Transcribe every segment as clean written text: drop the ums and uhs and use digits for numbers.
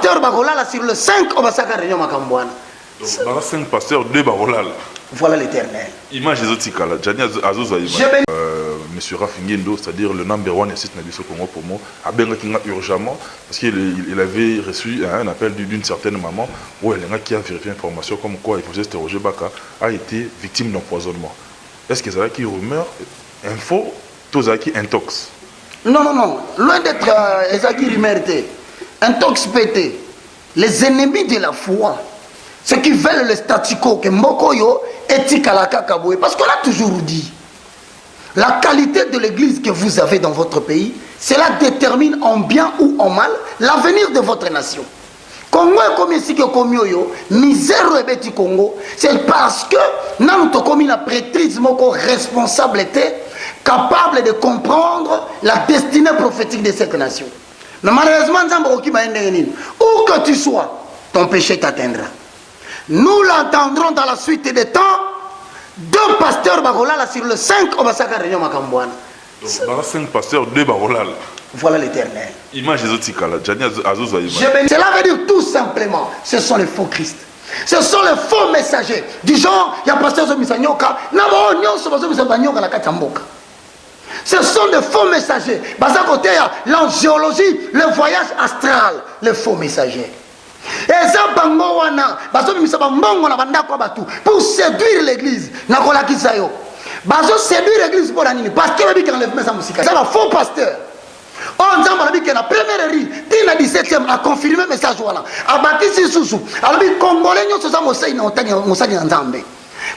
pasteurs bakolala sur le 5 obasaka réunion makambwana. Donc 5 pasteurs 2 bakolala. Voilà l'Éternel. Image ezotikala Jani azoza image. Monsieur Rafingendo, c'est-à-dire le number one assist Nabiso Congo pour moi, a bien urgemment parce qu'il avait reçu un appel d'une certaine maman où elle qui a vérifié l'information comme quoi il faisait Roger Baka a été victime d'empoisonnement. Est-ce que ça qui rumeur info tous qui intox? Non, loin d'être Ezaki rumeureté, intox pété. Les ennemis de la foi, ceux qui veulent le statu quo que Mokoyo etikalaka kaboué, parce qu'on a toujours dit. La qualité de l'église que vous avez dans votre pays, cela détermine en bien ou en mal l'avenir de votre nation. Congo est comme ici que Komioyo, misère rebeti Congo, c'est parce que nous avons la prêtrise responsabilité capable de comprendre la destinée prophétique de cette nation. Mais malheureusement, où que tu sois, ton péché t'atteindra. Nous l'entendrons dans la suite des temps. 2 pasteurs bakolala sur le 5 obasaka réunion makambwana. Donc 5 pasteurs 2 bakolala. Voilà l'Éternel. Image ezotikala Jani azoza image. Cela veut dire tout simplement, ce sont les faux Christ. Ce sont les faux messagers. Du genre, il y a pasteur Zomisanyoka, ce sont des faux messagers. Basa côté l'angéologie, le voyage astral, les faux messagers. Et ça, pour séduire l'église, séduire l'église pour l'année, parce que c'est un faux pasteur. On dit que la première rue, la 17e a confirmé le message. A bâti sous alors les Congolais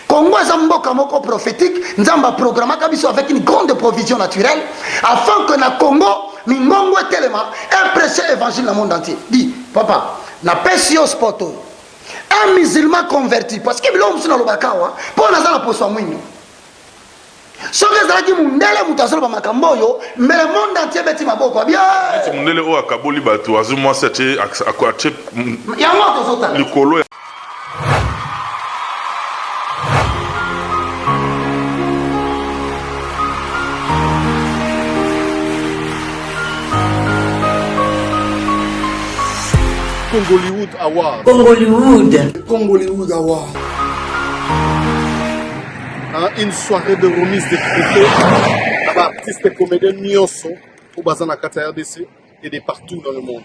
Congo est un mboka prophétique, nous avons programmé avec une grande provision naturelle, afin que le Congo, Mingongo est tellement un prêcher l'évangile dans le monde entier. Dis, papa, na pesi au sport un musulman converti parce que l'homme sur le bakawa pour na la poso mwinyo soki ezalaki mundele mutu azoloba makambo oyo mais le monde entier beti maboko bien mundele oyo akaboli bato azumwasi atie yango tozotala likolo. Congollywood Award. Congollywood Award. Une soirée de remise de trophées d'artistes et comédiens nyonso au Bazana Kata RDC et de partout dans le monde.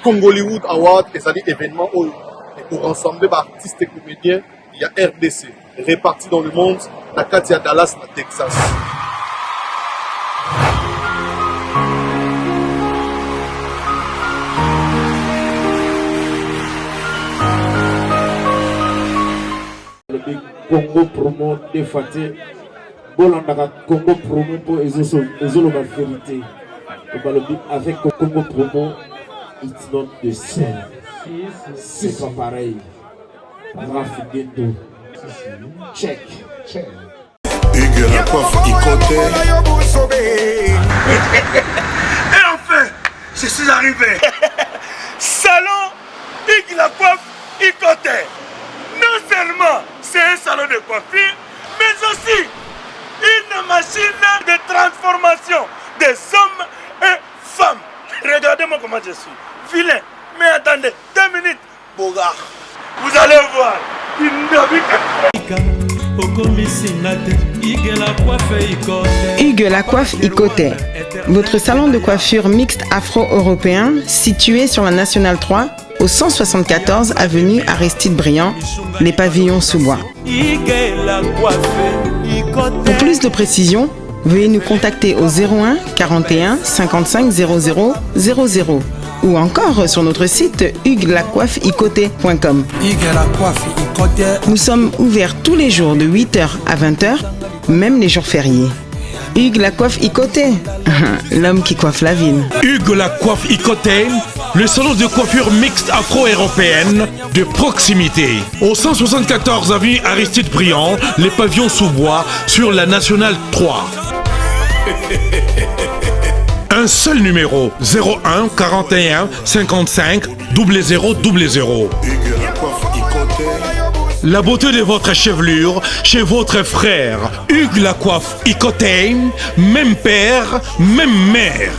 Congollywood Award est un événement où pour rassembler artistes et comédiens, il y a RDC répartis dans le monde, la Katia Dallas, la Texas. Congo promo défaté Bolandaka Congo promo pour ezolo la vérité avec Congo promo it's not the same c'est pas pareil Rafingendo check Hugues la coiffe Ikoté. Et enfin je suis arrivé salon Hugues la coiffe Ikoté. Non seulement c'est un salon de coiffure, mais aussi une machine de transformation des hommes et femmes. Regardez-moi comment je suis. Vilain. Mais attendez, 2 minutes. Bogard. Vous allez voir. Hugues la coiffe Ikoté. Votre salon de coiffure mixte afro-européen situé sur la Nationale 3 au 174 avenue Aristide Briand, les pavillons sous bois. Pour plus de précisions, veuillez nous contacter au 01 41 55 00 00 ou encore sur notre site hugueslacoiffeikoté.com. Nous sommes ouverts tous les jours de 8h à 20h, même les jours fériés. Hugues la coiffe Ikoté, l'homme qui coiffe la ville. Hugues la coiffe Ikoté, le salon de coiffure mixte afro-européenne de proximité. Au 174 avenue Aristide Briand, les pavillons sous bois sur la Nationale 3. Un seul numéro, 01 41 55 00 00. La beauté de votre chevelure chez votre frère. Hugues la coiffe Ikoté, même père, même mère.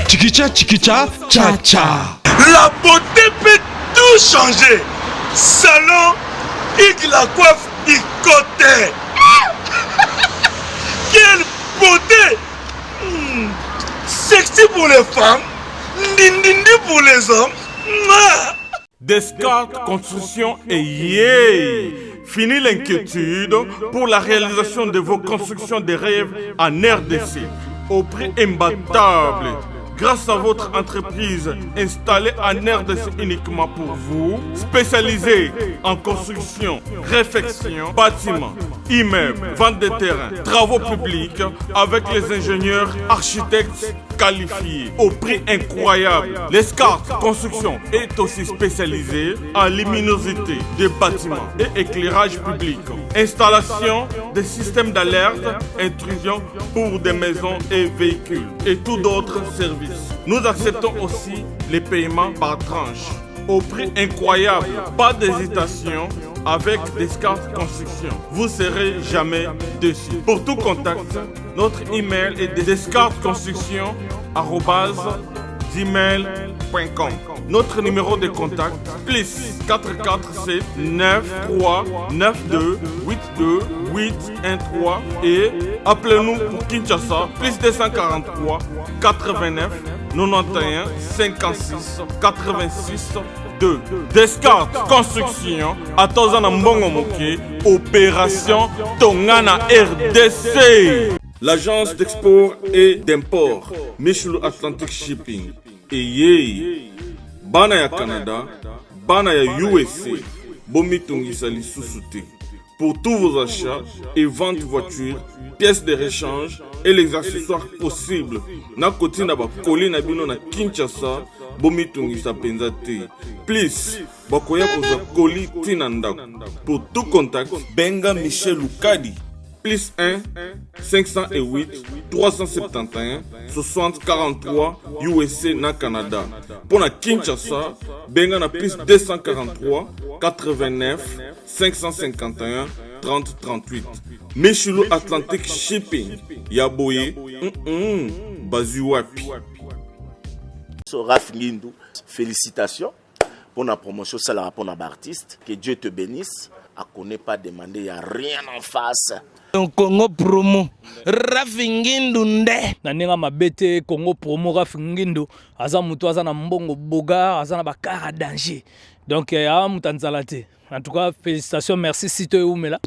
Chikicha, chikicha, cha cha. La beauté peut tout changer. Salon Hugues Lacoiffe Ikote. Quelle beauté! Sexy pour les femmes, ndindindi pour les hommes. Descartes Construction et yeah! Fini l'inquiétude pour la réalisation de vos constructions de rêves en RDC au prix imbattable. Grâce à votre entreprise installée en RDC uniquement pour vous, spécialisée en construction, réfection, bâtiments, immeubles, vente de terrains, travaux publics, avec les ingénieurs architectes qualifiés au prix incroyable. L'Escarte Construction est aussi spécialisée en luminosité des bâtiments et éclairage public. Installation des systèmes d'alerte, intrusion pour des maisons et véhicules et tout d'autres services. Nous acceptons aussi les paiements par tranche au prix incroyable. Pas d'hésitation avec Descartes Construction. Vous ne serez jamais déçus. Pour tout contact, notre email est descartesconstruction@gmail.com. Notre numéro de contact plus 447 93 92 82 813 et appelez-nous pour Kinshasa plus 243 89 91 56 86 2. Descartes Construction à Tozana Mbongo Moké, opération Tongana RDC. L'agence d'export et d'import Michel Atlantic Shipping et yé bana ya Canada, bana ya USA, bomitungisa lisusu te. Pour tous vos achats et ventes de voitures, pièces de rechange et les accessoires possibles. Na koti na ba koli na bino na Kinshasa, bomitungisa penza te. Please, bakoya koza koli tina ndako. Pour tout contact, benga Michel Lukadi. Plus 1 508 371 60 43 USA na Canada. Pour la Kinshasa, benga na plus 243 89 551 30 38. Michelo Atlantic Shipping. Yaboye, Bazuapi. Raph Ngindou, félicitations pour la promotion, ça la rapport à l'artiste. Que Dieu te bénisse. À qu'on n'ait pas demandé, il n'y a rien en face. Congo promo Rafingindu nde naninga mabete Congo promo Rafingindu aza mutu aza na mbongo boga aza na bakara danger donc ya mutanzala te. En tout cas, félicitations, merci Sito et Oumela.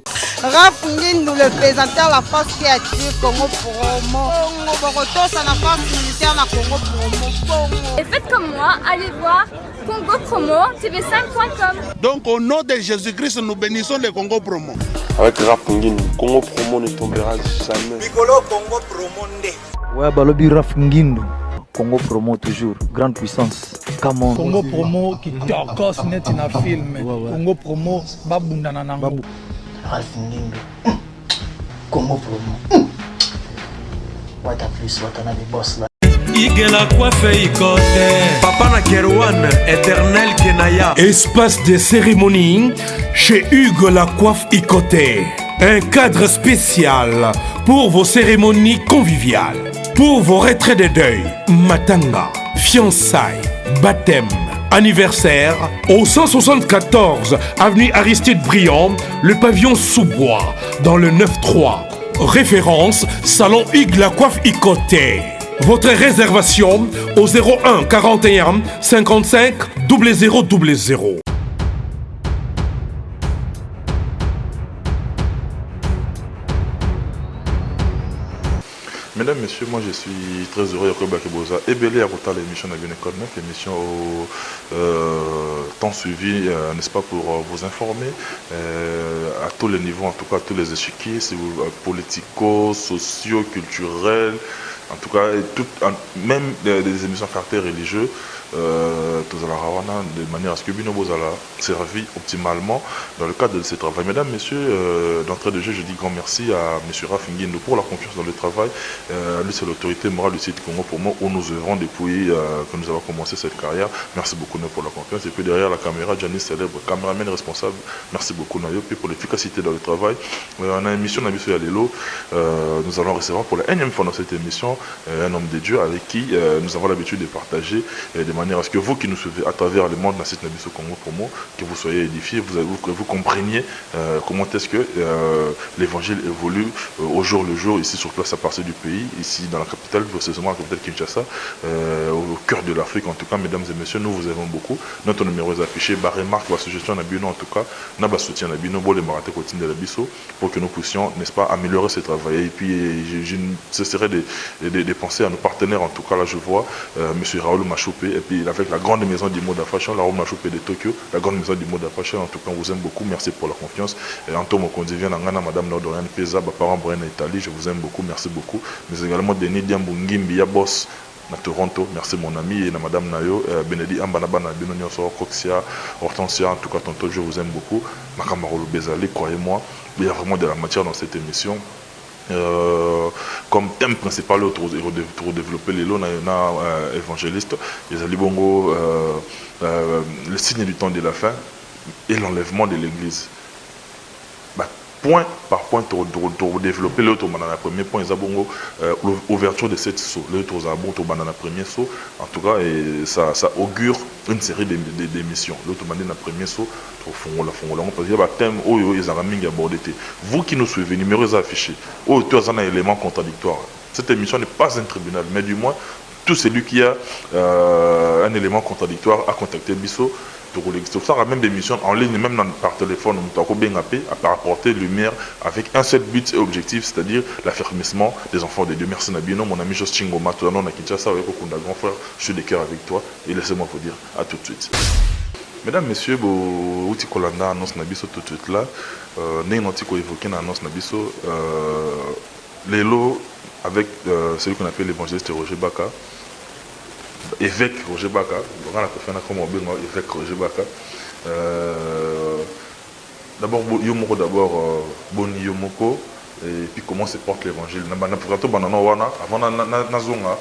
Rafingindu, le présentateur la force créative Congo promo. Congo Boroto, ça la force militaire na Congo promo. Et faites comme moi, allez voir Congo promo tv5.com. Donc au nom de Jésus-Christ, nous bénissons le Congo promo. Avec Rafingindu, Congo promo ne tombera jamais. Bigolo Congo promo nde. Ouais, balobi Rafingindu. Congo promo toujours, grande puissance. Come Congo promo qui torcos net in a film. Congo promo babundana nango. Rafingindu. Congo promo. What a plus, what a the boss là. Hugues Lacoiffe Ikote. Papa na Kerouan, éternel Kenaya. Espace de cérémonie chez Hugues Lacoiffe Ikote. Un cadre spécial pour vos cérémonies conviviales. Pour vos retraits de deuil, matanga, fiançailles, baptême, anniversaire, au 174 avenue Aristide Briand, le pavillon Sous-Bois, dans le 9-3. Référence, Salon Hugues Lacoiffe Ikote. Votre réservation au 01 41 55 0000. Mesdames, Messieurs, moi je suis très heureux de Bakeboza et belé à côté de l'émission de l'école 9, l'émission au temps suivi, n'est-ce pas, pour vous informer à tous les niveaux, en tout cas à tous les échiquiers, politico, sociaux, culturels, en tout cas, même des émissions à caractère religieux. de manière à ce que Bino Bozala servi optimalement dans le cadre de ce travail. Mesdames, Messieurs, d'entrée de jeu, je dis grand merci à M. Rafinguindo pour la confiance dans le travail. Lui, c'est l'autorité morale du site Congo pour moi où nous œuvrons depuis que nous avons commencé cette carrière. Merci beaucoup pour la confiance. Et puis derrière la caméra, Janice Célèbre, caméraman responsable, merci beaucoup Nayopi pour l'efficacité dans le travail. On a une émission Nabiso Yalelo. Nous allons recevoir pour la énième fois dans cette émission un homme de Dieu avec qui nous avons l'habitude de partager de manière à ce que vous qui nous suivez à travers le monde dans cette Nabiso Congo Promo, que vous soyez édifiés, que vous compreniez comment est-ce que l'évangile évolue au jour le jour ici sur place à partir du pays, ici dans la capitale, précisément la capitale Kinshasa, au cœur de l'Afrique. En tout cas, mesdames et messieurs, nous vous aimons beaucoup. Notre numéro est affiché, remarque, suggestion Nabino en tout cas, n'a soutien Nabino, bon les marathons quotidiens de la Bisso, pour que nous puissions, n'est-ce pas, améliorer ce travail. Et puis, je ne cesserai de penser à nos partenaires, en tout cas, là je vois, M. Raoul Machoupé, et puis avec la grande maison du mode fashion, la Raoul Machoupé de Tokyo, la grande maison du mode fashion, en tout cas, on vous aime beaucoup, merci pour la confiance. Et Antoine Mokondivien, Madame Nordoriane Pesa, parents Brian Italie, je vous aime beaucoup, merci beaucoup. Mais également Denis Diambungimbi, Boss, à Toronto, merci mon ami, et Madame Nayo, Benedi Ambanabana, Benonioso, Coxia, Hortensia, en tout cas, tonton, je vous aime beaucoup. Makamarolo Bezali, croyez-moi, il y a vraiment de la matière dans cette émission. Comme thème principal, pour développer les lots, évangélistes, les Alibongo, le signe du temps de la fin et l'enlèvement de l'église. Point par point, pour développer l'autre banana premier point, l'ouverture de cette saut, l'autre banana premier saut, en tout cas, et ça augure une série d'émissions. L'autre banana premier saut, parce qu'il y a un thème où ils ont abordé. Vous qui nous suivez, numéros affichés, où tu as un élément contradictoire. Cette émission n'est pas un tribunal, mais du moins, tout celui qui a un élément contradictoire a contacté Bisso. Ça a même des missions en ligne, même par téléphone, à apporter lumière avec un seul but et objectif, c'est-à-dire l'affermissement des enfants de Dieu. Merci Nabino, mon ami Jos Chingoma, tout le monde à Kinshasa, avec Okunda, grand frère, je suis de cœur avec toi et laissez-moi vous dire à tout de suite. Mesdames, Messieurs, Outi Kolanda annonce Nabiso tout de suite là, Nénantiko évoqué annonce Nabiso, les lots avec celui qu'on appelle l'évangéliste Roger Baka. Évêque Roger Baka, évêque Roger Baka. D'abord, Yomoko, Boni Yomoko, et puis comment se porte l'évangile. Avant Nazonga,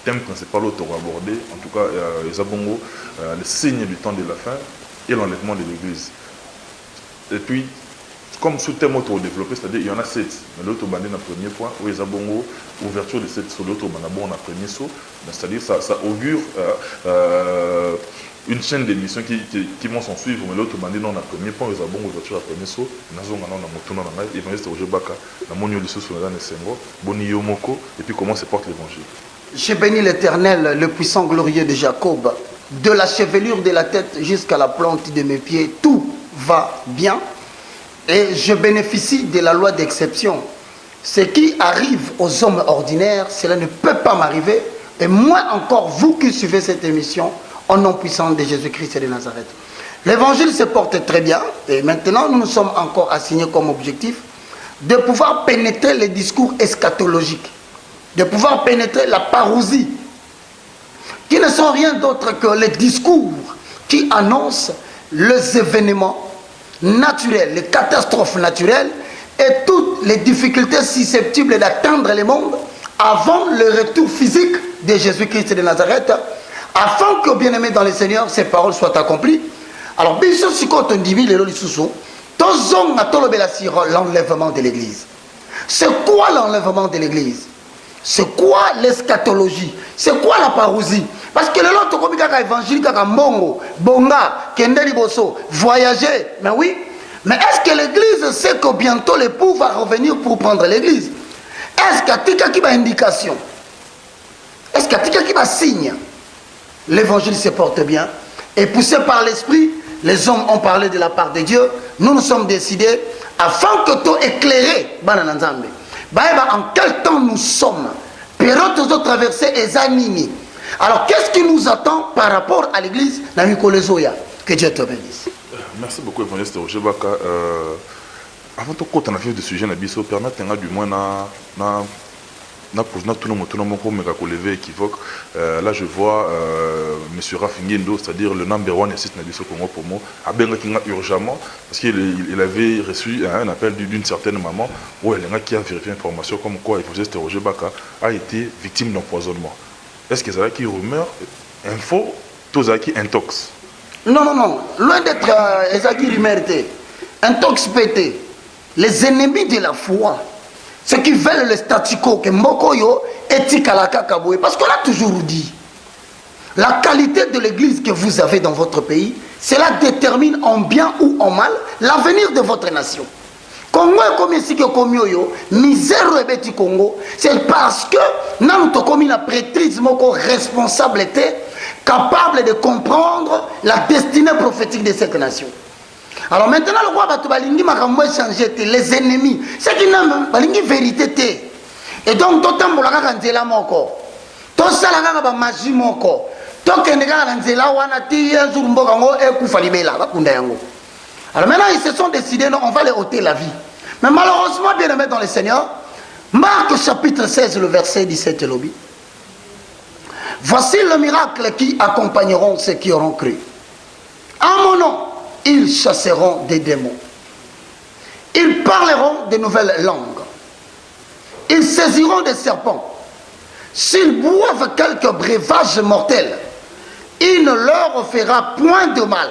thème principal abordé, en tout cas, Zabongo, le signe du temps de la fin et l'enlèvement de l'église. Et puis, comme sous thème auto-développé, c'est-à-dire il y en a 7. Mais l'autre bandé dans le premier point, où ils ont ouverture de 7 sur l'autre bandé dans le premier saut. C'est-à-dire ça augure une chaîne d'émissions qui vont s'en suivre. Mais l'autre bandé dans le premier point, ils ont ouverture du premier saut. Ils vont rester au Jebaka, dans mon lieu de sous la Nessengo, Boni Yomoko, et puis comment se porte l'évangile. J'ai béni l'Éternel, le puissant glorieux de Jacob, de la chevelure de la tête jusqu'à la plante de mes pieds, tout va bien. Et je bénéficie de la loi d'exception. Ce qui arrive aux hommes ordinaires, cela ne peut pas m'arriver. Et moins encore, vous qui suivez cette émission, au nom puissant de Jésus-Christ et de Nazareth. L'évangile se porte très bien. Et maintenant, nous nous sommes encore assignés comme objectif de pouvoir pénétrer les discours eschatologiques. De pouvoir pénétrer la parousie. Qui ne sont rien d'autre que les discours qui annoncent les événements naturelles, les catastrophes naturelles et toutes les difficultés susceptibles d'atteindre le monde avant le retour physique de Jésus-Christ de Nazareth, afin que, bien-aimés dans le Seigneur, ces paroles soient accomplies. Alors, bien sûr, si quand on dit l'enlèvement de l'Église. C'est quoi l'enlèvement de l'Église? C'est quoi l'eschatologie? C'est quoi la parousie? Parce que le lot, comme évangile, mongo, bonga, kende liboso, voyager, mais oui. Mais est-ce que l'Église sait que bientôt l'époux va revenir pour prendre l'Église? Est-ce qu'il y a une indication? Est-ce qu'il y a un signe? L'évangile se porte bien. Et poussé par l'Esprit, les hommes ont parlé de la part de Dieu. Nous nous sommes décidés, afin que tout éclairé, en quel temps nous sommes? Période de traversée et animés. Alors, qu'est-ce qui nous attend par rapport à l'église? Que Dieu te bénisse. Merci beaucoup, évangéliste Roger Baka. Avant de continuer de sujet, permettez-moi du moins Tout le monde peut lever équivoque. Là, je vois M. Rafinguindo, c'est-à-dire le number one assist Nabiso Congo Promo, a bien urgemment, parce qu'il avait reçu un appel d'une certaine maman, où elle qui a vérifié l'information comme quoi il faisait Roger Baka a été victime d'empoisonnement. Est-ce que c'est qui rumeur, info, tous qui intox? Non, loin d'être Ezaki Rimerté, intox pété, les ennemis de la foi. Ceux qui veulent le statu quo, que Mokoyo est Kaboué. Parce qu'on a toujours dit, la qualité de l'église que vous avez dans votre pays, cela détermine en bien ou en mal l'avenir de votre nation. Congo est comme ici que Komioyo, misère rebeti Congo, c'est parce que nous avons commis la prêtrise moko responsabilité, capable de comprendre la destinée prophétique de cette nation. Alors maintenant, le roi Batubalingi m'a changé les ennemis. C'est qui n'a pas la vérité. Et donc, tout le temps, on a dit la moko. Tout ça, on a magie moko. Tout le monde a dit la wana ti un jour mbokango et koufalibela bakunda yango. Alors maintenant, ils se sont décidés, non, on va les ôter la vie. Mais malheureusement, bien aimé dans le Seigneur, Marc chapitre 16, le verset 17 lobby. Voici le miracle qui accompagneront ceux qui auront cru. En mon nom, ils chasseront des démons. Ils parleront de nouvelles langues. Ils saisiront des serpents. S'ils boivent quelques breuvages mortels, il ne leur fera point de mal.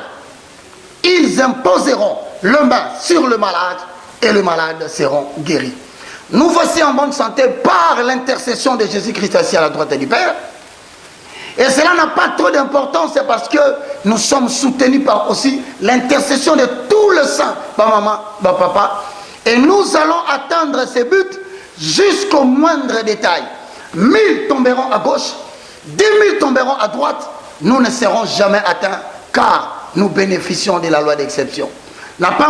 Ils imposeront le main sur le malade et le malade seront guéris. Nous voici en bonne santé par l'intercession de Jésus-Christ assis à la droite du Père. Et cela n'a pas trop d'importance, c'est parce que nous sommes soutenus par aussi l'intercession de tout le saint, maman, papa. Et nous allons atteindre ces buts jusqu'au moindre détail. 1000 tomberont à gauche, 10 000 tomberont à droite, nous ne serons jamais atteints car nous bénéficions de la loi d'exception. N'a pas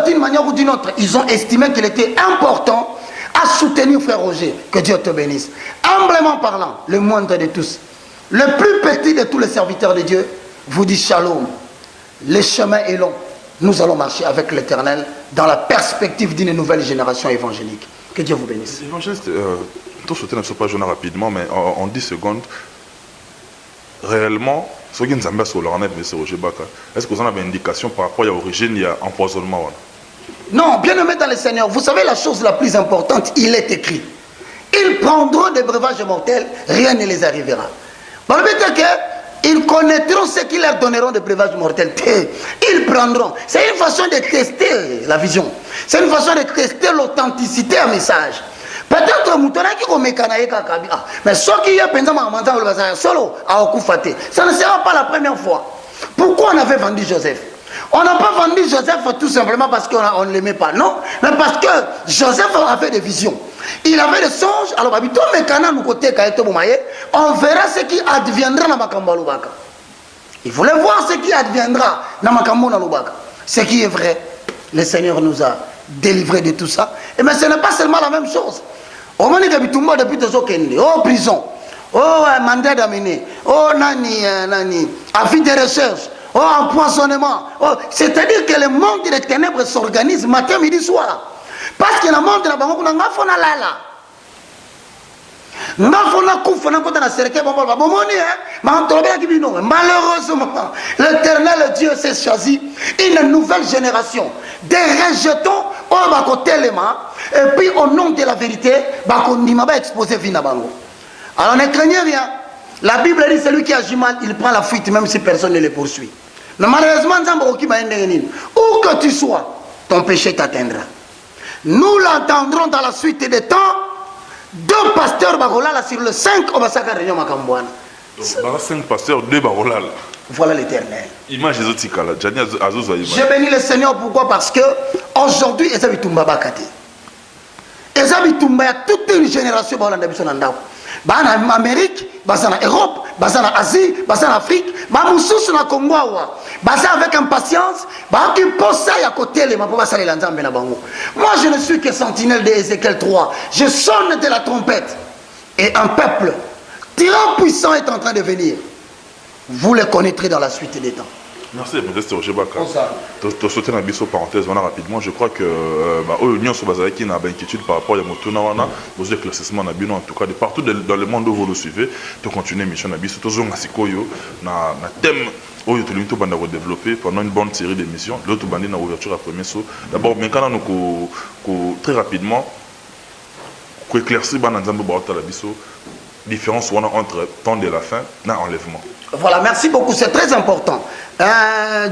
d'une manière ou d'une autre, ils ont estimé qu'il était important à soutenir frère Roger, que Dieu te bénisse. Humblement parlant, le moindre de tous, le plus petit de tous les serviteurs de Dieu, vous dit shalom. Le chemin est long. Nous allons marcher avec l'Éternel dans la perspective d'une nouvelle génération évangélique. Que Dieu vous bénisse. Évangéliste, tout ce ne soit pas jeune rapidement, mais en 10 secondes, réellement, est-ce que vous avez une indication par rapport à l'origine, il y a empoisonnement? Non, bien aimé dans le Seigneur, vous savez la chose la plus importante, il est écrit. Ils prendront des breuvages mortels, rien ne les arrivera. Bon, le but est qu'ils connaîtront ceux qui leur donneront des breuvages mortels. Ils prendront. C'est une façon de tester la vision. C'est une façon de tester l'authenticité du message. Peut-être mais ce qui est solo ça ne sera pas la première fois. Pourquoi on avait vendu Joseph? On n'a pas vendu Joseph tout simplement parce qu'on ne l'aimait pas, non, mais parce que Joseph avait des visions. Il avait des songes. Alors, on verra ce qui adviendra dans Makamba Lubaka. Il voulait voir ce qui adviendra dans Makamba Lubaka. Ce qui est vrai, le Seigneur nous a délivrés de tout ça. Et mais ce n'est pas seulement la même chose. Au moment où depuis oh prison, oh mandat d'amener, oh nani, avis de recherche. Oh, empoisonnement. Oh, c'est-à-dire que le monde des ténèbres s'organise matin, midi, soir. Parce que le monde de la banque, on a fait là. Malheureusement, l'Éternel Dieu s'est choisi une nouvelle génération. Des rejetons, on va côté les mains, et puis au nom de la vérité, on va exposer Vinabango. Alors ne craignez rien. La Bible dit celui qui agit mal, il prend la fuite même si personne ne le poursuit. Mais malheureusement, où que tu sois, ton péché t'atteindra. Nous l'entendrons dans la suite des temps. 2 pasteurs Bagolala sur le 5 Obasaka Réunion Makambouana. 5 pasteurs, 2 Bagolala. Voilà l'Éternel. Image Ezotikala, je bénis le Seigneur, pourquoi? Parce que aujourd'hui, ils ont Tumba Bakati. Ils ont Tumba, il y a toute une génération qui en Amérique, en Europe, en Asie, en Afrique, en Congo, avec impatience, moi je ne suis que sentinelle de Ézéchiel 3. Je sonne de la trompette. Et un peuple tyran puissant est en train de venir. Vous le connaîtrez dans la suite des temps. Merci, Modeste Roger Baka. Tu as sauté dans la parenthèse rapidement. Je crois que l'Union Sobazaki n'a pas d'inquiétude par rapport à Motuna, aux éclaircissements, en tout cas, de partout dans le monde où vous le suivez, tu continues mission Nabiso, tu as un thème où tu as développé pendant une bonne série d'émissions. L'autre bandit dans l'ouverture à premier saut. D'abord, très rapidement, pour éclaircir la différence entre temps de la fin et enlèvement. Voilà, merci beaucoup, c'est très important.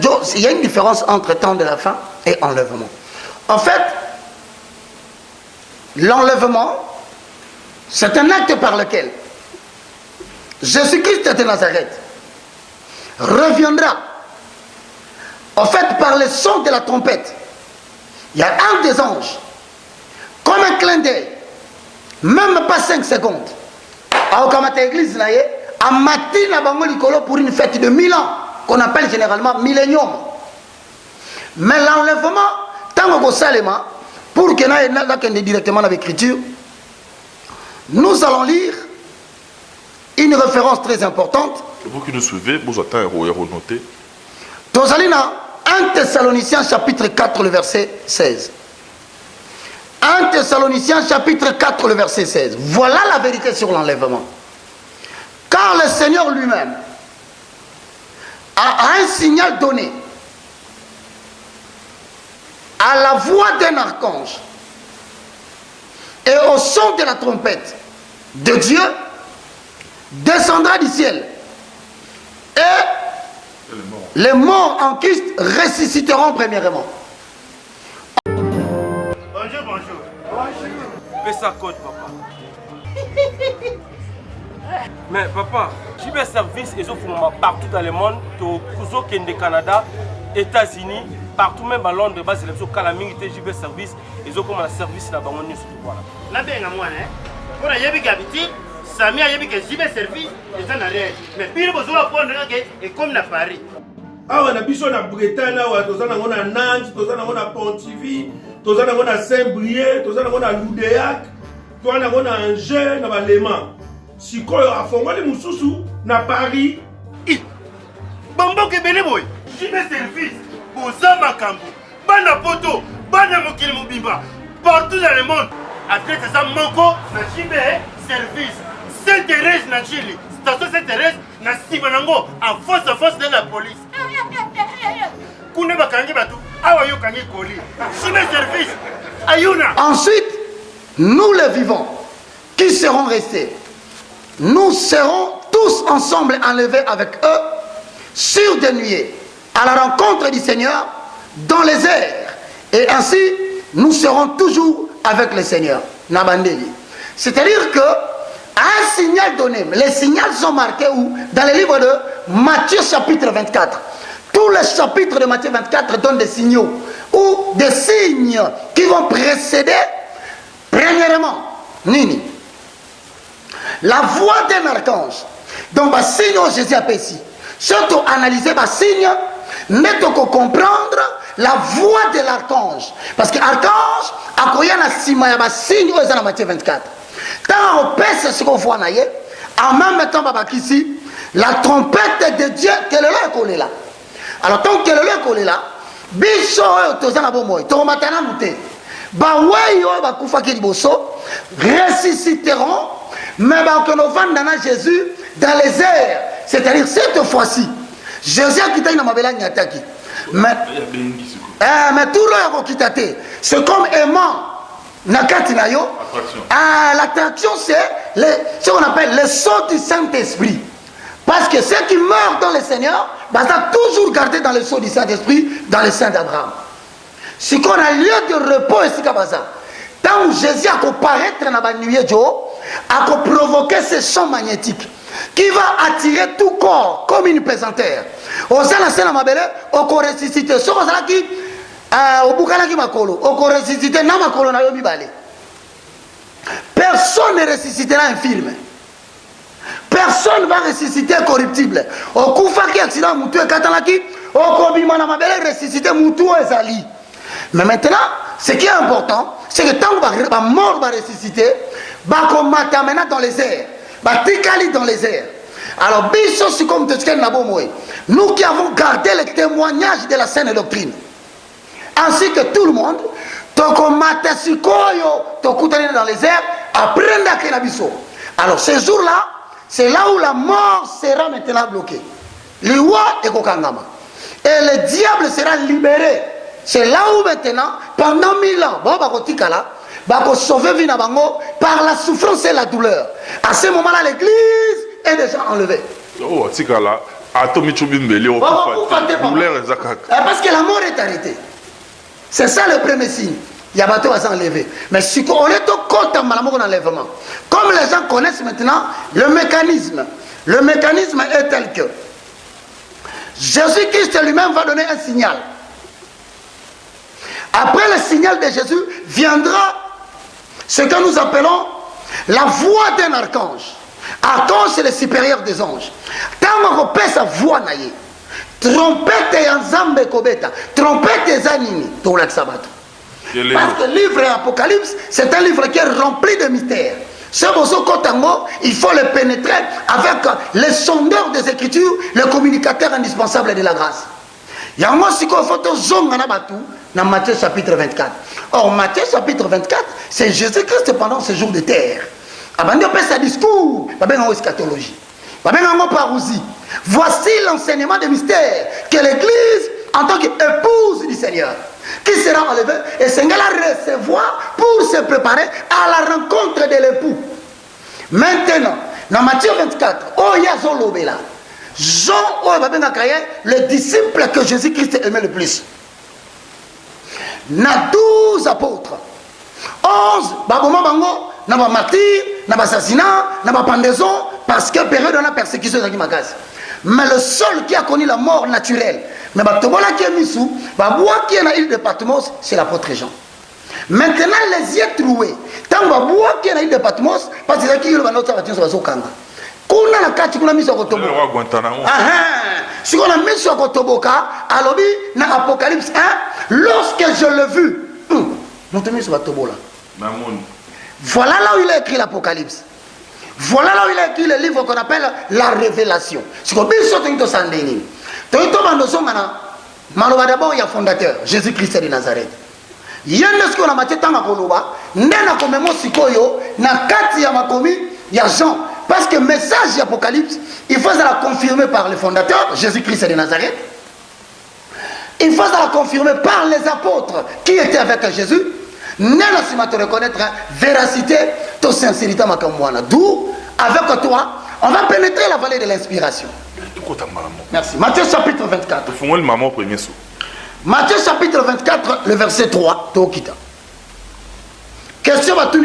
Joe, il y a une différence entre temps de la fin et enlèvement. En fait, l'enlèvement, c'est un acte par lequel Jésus-Christ de Nazareth reviendra. En fait, par le son de la trompette, il y a un des anges, comme un clin d'œil, même pas 5 secondes, à Okamata Église, à Matina Bangolikolo pour une fête de 1000 ans, qu'on appelle généralement millénium. Mais l'enlèvement, tant que Salema, pour que nous ayons directement dans l'écriture, nous allons lire une référence très importante. Vous qui nous suivez, vous attendez à noter. Tosalina, 1 Thessaloniciens chapitre 4, le verset 16. 1 Thessaloniciens chapitre 4, le verset 16. Voilà la vérité sur l'enlèvement. Car le Seigneur lui-même a un signal donné à la voix d'un archange et au son de la trompette de Dieu descendra du ciel et les morts en Christ ressusciteront premièrement. Bonjour, bonjour. Bonjour. Fais ça code, papa. Mais papa, j'ai des services et partout dans le monde, au Canada, États-Unis, partout même à Londres, bas les calamité, j'ai des services et ont comme un service là-bas. La bien à moi, hein. Pour y aller habiter, Samia y a j'ai des services et ça n'a rien. Mais puis besoin d'apprendre et comme à Paris. Ah, on a besoin de Bretagne, on a Nantes, on a Pontivy, on a Saint-Brieuc, on a Loudéac, on a Angers, on a Léman. Si quoi a formé les Moussoussou, na Paris. Bambo Kebele boy, j'ai des services. Bozama Kambo, Bana Poto, Bana Mokil Mobimba, partout dans le monde. Après ça, Moko, na Chibé, service. Sainte-Thérèse, na Chili. Station Sainte-Thérèse, na Sibanango, en force de la police. Koune Bakangi Batou, Awayo Kangi Koli. Chibé service. Ayuna. Ensuite, nous les vivants, qui seront restés, nous serons tous ensemble enlevés avec eux sur des nuées à la rencontre du Seigneur dans les airs. Et ainsi, nous serons toujours avec le Seigneur. Nabandeli. C'est-à-dire que un signal donné, les signaux sont marqués où? Dans le livre de Matthieu chapitre 24. Tous les chapitres de Matthieu 24 donnent des signaux ou des signes qui vont précéder premièrement Nini. La voix d'un archange. Donc, le signe Jésus a ici. Surtout analyser le signe, n'est que comprendre la voix de l'archange. Parce que l'archange a connu un signe dans Matthieu 24. Quand on pèse ce qu'on voit, en même temps, ici, la trompette de Dieu, quelle est là? Alors, tant qu'elle est là, bicho, tozana bomoy, tomatana mouté, bawayo, bakufaki liboso, ressusciteront, mais bakano Jésus dans les airs. C'est-à-dire, cette fois-ci, Jésus a quitté une mabela nyataki. Mais tout le monde a quitté. C'est comme aimant. L'attraction, c'est ce qu'on appelle le saut du Saint-Esprit. Parce que ceux qui meurent dans le Seigneur, bah, ça toujours gardé dans le sceau du Saint-Esprit, dans le sein d'Abraham. C'est qu'on a lieu de repos ici, tant où Jésus a comparaître dans la nuit, a provoqué ce champ magnétique qui va attirer tout corps comme une pesanteur. Au sein de la scène, on peut ressusciter. Ce qu'on a dit, au Boukalaki Makolo, on peut ressusciter dans Makolo na yomi balé. Personne ne ressuscitera infirme. Personne ne va ressusciter corruptible. Au Koufaki accident Moutou et Katalaki, au Kobimana Mabele ressusciter Moutou et Zali. Mais maintenant, ce qui est important, c'est que tant que la mort va ressusciter, va combattre maintenant dans les airs, va tikali dans les airs. Alors, nous qui avons gardé le témoignage de la saine doctrine, ainsi que tout le monde, dans les airs, alors ce jour-là, c'est là où la mort sera maintenant bloquée. Et le diable sera libéré. C'est là où maintenant, pendant 1000 ans, sauver par la souffrance et la douleur. À ce moment-là, l'église est déjà enlevée. Parce que la mort est arrêtée. C'est ça le premier signe. Il y a bateau à s'enlever. Mais si on est au compte en enlèvement, comme les gens connaissent maintenant le mécanisme est tel que Jésus-Christ lui-même va donner un signal. Après le signal de Jésus viendra ce que nous appelons la voix d'un archange. Archange, c'est le supérieur des anges. Tant qu'on peut sa voix naïe, trompette et ensemble kobeta, trompette et zanini, tout le sabbat. Parce que le livre Apocalypse, c'est un livre qui est rempli de mystères. Ce bozo kotango, il faut le pénétrer avec les sondeurs des Écritures, le communicateur indispensable de la grâce. Il y a un mot qui dans Matthieu chapitre 24. Or, Matthieu chapitre 24, c'est Jésus-Christ pendant ce jour de terre. Avant de faire sa discours, il y a une eschatologie. Il y a une parousie. Voici l'enseignement des mystères que l'Église, en tant qu'épouse du Seigneur, qui sera enlevée, et le Seigneur la recevoir pour se préparer à la rencontre de l'époux. Maintenant, dans Matthieu 24, Jean, le disciple que Jésus-Christ aimait le plus. Na 12 apôtres, 11 baboma bango na ba martyr na ba assassinat na ba pendaison parce que période de la persécution de Magazi. Mais le seul qui a connu la mort naturelle, mais batobola qui est mis sous baboua qui est dans l'île de Patmos, c'est l'apôtre Jean. Maintenant les yeux troués, tant baboua qui est dans l'île de Patmos parce que qui est le notre bâtiment sur Kanga. Kuna na kati kuna miso kotoboka. Si on a mis sur kotoboka, alobi na Apocalypse 1, lorsque je l'ai vu, voilà là où il a écrit l'Apocalypse. Voilà là où il a écrit le livre qu'on appelle la Révélation. Si on a mis sur Sandini, d'abord il y a fondateur, Jésus-Christ de Nazareth. Il y a ce qu'on a maté tant à Koloba, n'a comme mot sikoyo, n'a kati ya makomi, il y a Jean. Parce que le message d'Apocalypse, il faut la confirmer par le fondateur, Jésus-Christ de Nazareth. Il faut la confirmer par les apôtres qui étaient avec Jésus. Nena si te reconnaître véracité, ta sincérité makamwana. D'où, avec toi, on va pénétrer la vallée de l'inspiration. Merci. Matthieu chapitre 24. Matthieu chapitre 24, le verset 3. Question à tout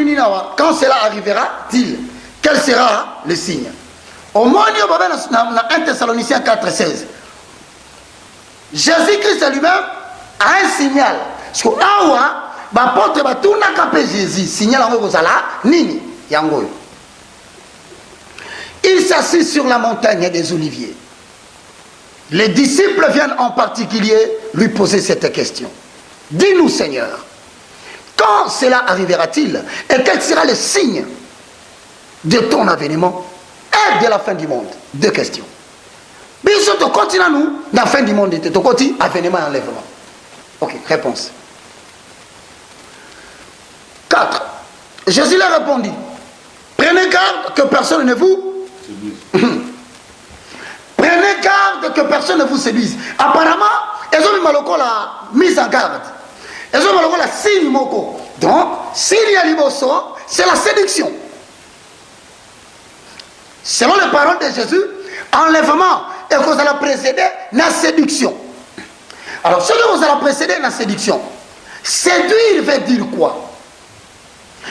quand cela arrivera-t-il? Quel sera le signe? Au moins, dans 1 Thessaloniciens 4, 16. Jésus-Christ lui-même a un signal. Parce que l'apôtre va tout nakapé Jésus. Signal en Rosala, nini, yangoyo. Il s'assit sur la montagne des Oliviers. Les disciples viennent en particulier lui poser cette question. Dis-nous, Seigneur, quand cela arrivera-t-il et quel sera le signe de ton avènement et de la fin du monde? Deux questions. Mais ils sont au continent, nous, dans la fin du monde, au continent, avènement et enlèvement. Ok, réponse. 4. Jésus leur répondit, prenez garde que personne ne vous prenez garde que personne ne vous séduise. Apparemment, ils ont mis la mise en garde. Ils ont mis la signe moko. Donc, s'il y a l'ibosso, c'est la séduction. Selon les paroles de Jésus, enlèvement et que vous allez précéder la séduction. Alors, ce que vous allez précéder la séduction, séduire veut dire quoi?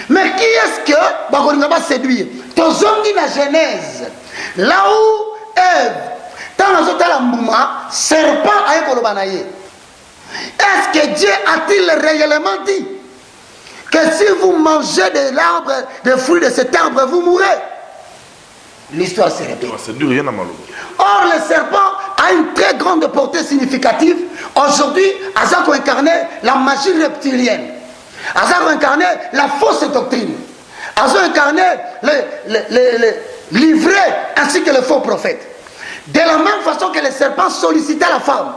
Mais qui est-ce que on va séduire? Dans la Genèse, là où Ève, dans la mouma, serpent a écolobané. Est-ce que Dieu a-t-il réellement dit que si vous mangez de l'arbre, des fruits de cet arbre, vous mourrez? L'histoire se répète. Or, le serpent a une très grande portée significative. Aujourd'hui, Azak a incarné la magie reptilienne. Azak a incarné la fausse doctrine. Azak a incarné livré ainsi que le faux prophète. De la même façon que le serpent sollicitait la femme.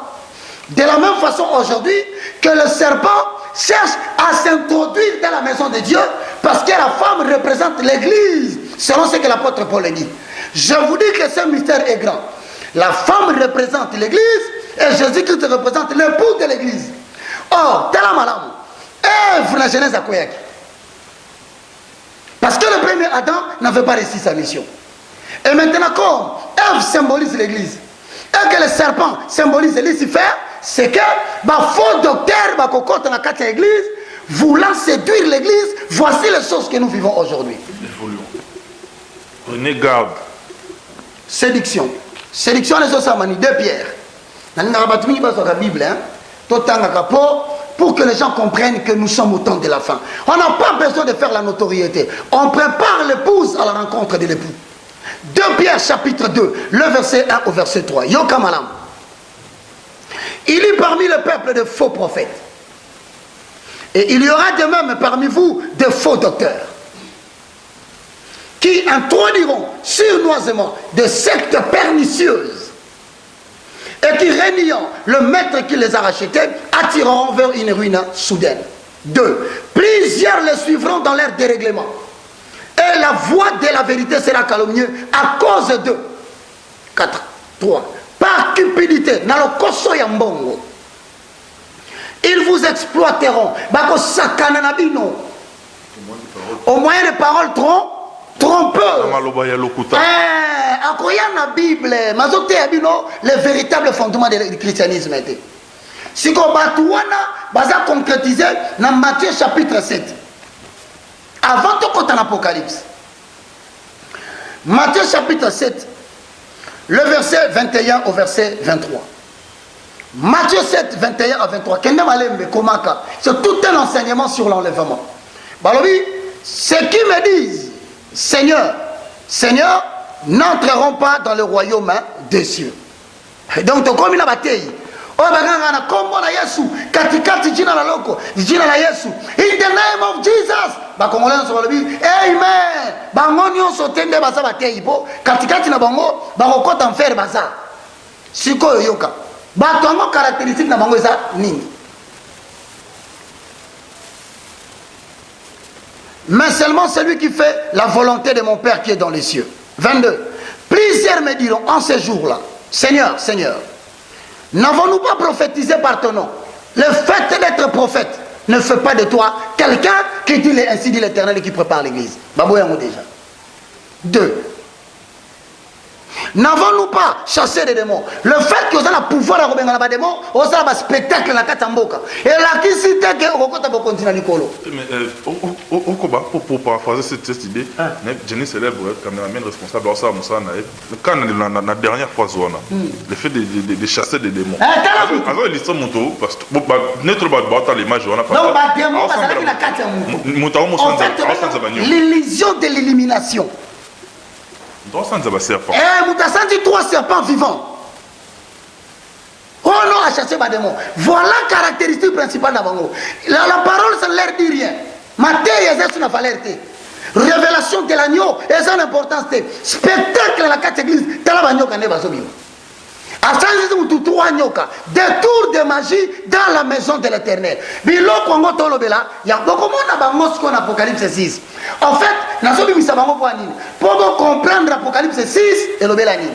De la même façon aujourd'hui que le serpent cherche à s'introduire dans la maison de Dieu parce que la femme représente l'église, selon ce que l'apôtre Paul dit. Je vous dis que ce mystère est grand. La femme représente l'église et Jésus-Christ représente l'époux de l'église. Or, tel malam, Ève la Genèse à Koyaki. Parce que le premier Adam n'avait pas réussi sa mission. Et maintenant, comme Ève symbolise l'église et que le serpent symbolise Lucifer, c'est que faux docteur cocotte dans la église, voulant séduire l'église, voici les choses que nous vivons aujourd'hui. Prenez garde. Séduction. Séduction, les autres, 2 Pierre. Dans la Bible, pour que les gens comprennent que nous sommes au temps de la fin. On n'a pas besoin de faire la notoriété. On prépare l'épouse à la rencontre de l'époux. 2 Pierre chapitre 2, le verset 1 au verset 3. Yoka Malam. Il y a parmi le peuple de faux prophètes. Et il y aura de même parmi vous de faux docteurs qui introduiront sournoisement des sectes pernicieuses et qui, reniant le maître qui les a rachetés, attireront vers une ruine soudaine. 2. Plusieurs les suivront dans leur dérèglement. Et la voix de la vérité sera calomnieuse à cause d'eux. 4. 3. Par cupidité, ils vous exploiteront. Au moyen de paroles trompeuses. Le véritable fondement du christianisme. Si on va concrétiser dans Matthieu chapitre 7. Avant tout côté l'Apocalypse. Matthieu chapitre 7. Le verset 21 au verset 23. Matthieu 7, 21 à 23. C'est tout un enseignement sur l'enlèvement. Ceux qui me disent, Seigneur, Seigneur, n'entreront pas dans le royaume des cieux. Donc, comme il a bataille, in the name of Jesus, amen. Bangonyo sotende basa batei po katikati na bango bakokota mfere basa sikoyo yoka bato ngo caractéristique na bango eza nini. Mais seulement celui qui fait la volonté de mon Père qui est dans les cieux. 22. Plusieurs me diront en ces jours-là, Seigneur, Seigneur, n'avons-nous pas prophétisé par ton nom? Le fait d'être prophète ne fait pas de toi quelqu'un qui dit ainsi dit l'Éternel et qui prépare l'église. Baboyango déjà. 2. N'avons-nous pas chassé des démons? Le fait que vous avez le pouvoir de rebenga les démons, vous avez un spectacle dans Katamboka. Et là, qui cite que vous avez continué à Nicolo? Pour paraphraser cette idée, Jenny célèbre caméraman responsable de ça, quand la dernière fois, le fait de chasser des démons. Avant, il est moto, parce que notre bâtard, l'image, on a pas. Non, pas démon, parce qu'il a 4 en fait, l'illusion de l'élimination. Moutasanti 3 serpents vivants. Oh non, à chasser ma démon. Voilà la caractéristique principale d'Abango. La parole, ça ne leur dit rien. Matière, c'est une valeur. Révélation de l'agneau, et ça l'importance. Spectacle à la 4 églises, t'as la bagno quand même. Des tours de magie dans la maison de l'Éternel. Bilo Kongo Tolobela, il y a beaucoup de monde Apocalypse 6. En fait, pour comprendre Apocalypse 6 et l'Obélani.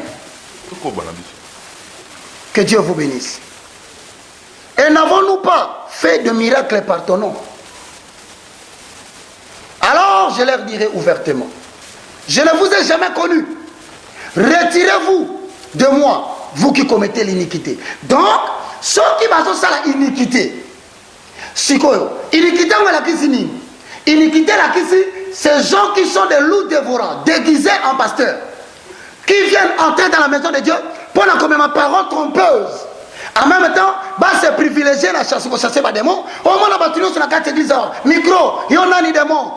Que Dieu vous bénisse. Et n'avons-nous pas fait de miracles par ton nom? Alors je leur dirai ouvertement, je ne vous ai jamais connu. Retirez-vous de moi, vous qui commettez l'iniquité. Donc, ceux qui basent sur la iniquité, iniquité, iniquité, ces gens qui sont des loups dévorants, déguisés en pasteurs, qui viennent entrer dans la maison de Dieu pour la comme ma parole trompeuse. En même temps, se privilégier la chasse pour chasser les démons. Au moins, on a sur la carte église. Micro, il y en a des démons.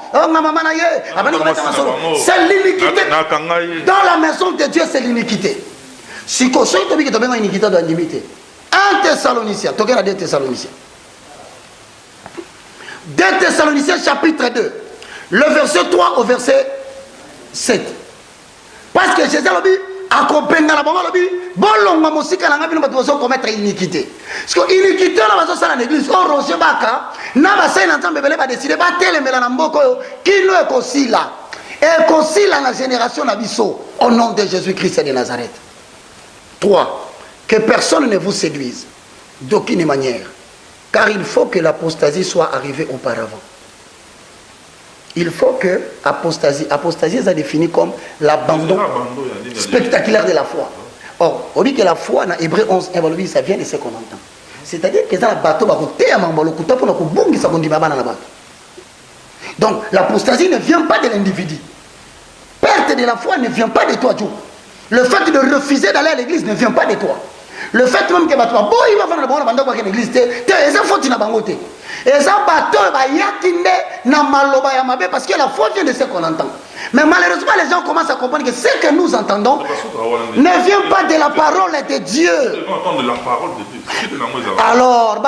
C'est l'iniquité. Dans la maison de Dieu, c'est l'iniquité. Si vous avez une iniquité, vous limiter. 1 Thessaloniciens, tu regardes 2 Thessaloniciens. 2 Thessaloniciens chapitre 2, le verset 3 au verset 7. Parce que Jésus a dit, akopenga la bango lobi bolonga mosika na ngabi bato bazo commettre iniquité. Parce que iniquité na bazo sala l'église on Roger Baka na ba sai na nzambe bele ba décider ba telemela na mboko yo kino ekosila. Ekosila na génération na biso au nom de Jésus-Christ de Nazareth. 3. Que personne ne vous séduise d'aucune manière, car il faut que l'apostasie soit arrivée auparavant. Il faut que apostasie est définie comme l'abandon spectaculaire de la foi. Or, on dit que la foi, dans Hébreu 11, ça vient de ce qu'on entend. C'est-à-dire que dans le bateau, donc l'apostasie ne vient pas de l'individu. Perte de la foi ne vient pas de toi, Dieu. Le fait de refuser d'aller à l'église ne vient pas de toi. Le fait même que tu vas faire l'église, tu n'as pas voté. Et ça, parce que la foi vient de ce qu'on entend. Mais malheureusement, les gens commencent à comprendre que ce que nous entendons ne vient pas de la parole de Dieu. Alors,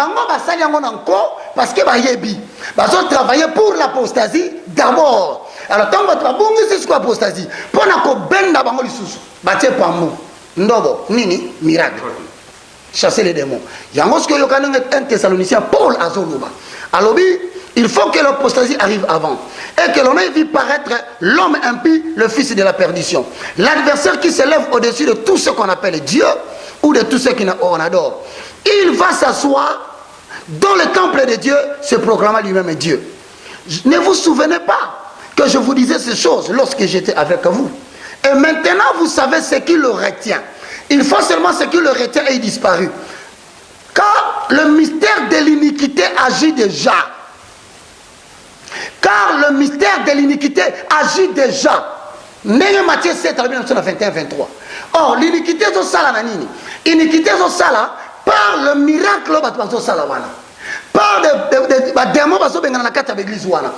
parce que ils ont travaillé pour l'apostasie d'abord. Alors, tant que tu as c'est quoi l'apostasie? Pour nini miracle. Chasser les démons. Yangosko yokaneng 1 Thessaloniciens Paul Azoluba. Alors il faut que l'apostasie arrive avant et que l'on ait vu paraître l'homme impie, le fils de la perdition. L'adversaire qui s'élève au-dessus de tout ce qu'on appelle Dieu ou de tout ce qu'on adore. Il va s'asseoir dans le temple de Dieu, se proclamant lui-même Dieu. Ne vous souvenez pas que je vous disais ces choses lorsque j'étais avec vous. Et maintenant vous savez ce qui le retient. Il faut seulement ce qui le retient ait disparu. Car le mystère de l'iniquité agit déjà. Car le mystère de l'iniquité agit déjà. Matthieu 7, 21-23. Or, l'iniquité est au sala nanini. L'iniquité est au sala par le miracle au sala wana. Par des démons qui sont dans la carte de l'église wana.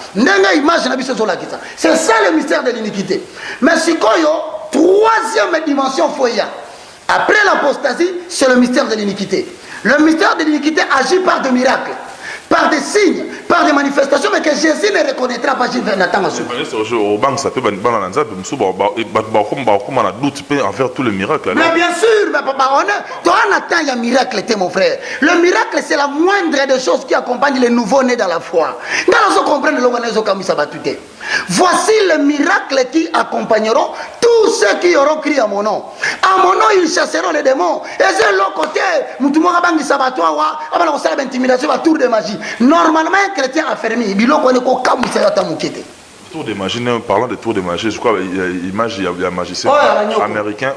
C'est ça le mystère de l'iniquité. Mais si koyo, troisième dimension foya. Après l'apostasie, c'est le mystère de l'iniquité. Le mystère de l'iniquité agit par des miracles, par des signes, par des manifestations, mais que Jésus ne reconnaîtra pas. Envers tous les miracles. Mais bien sûr, mais papa, toi on attend un miracle, mon frère. Le miracle, c'est la moindre des choses qui accompagne les nouveaux-nés dans la foi. Voici les miracles qui accompagneront tous ceux qui auront crié à mon nom. À mon nom, ils chasseront les démons. Et c'est l'autre côté, tour de magie. Normalement, un chrétien affermi, il tour de magie, parlant de tour de magie, je crois qu'il y a un magicien américain.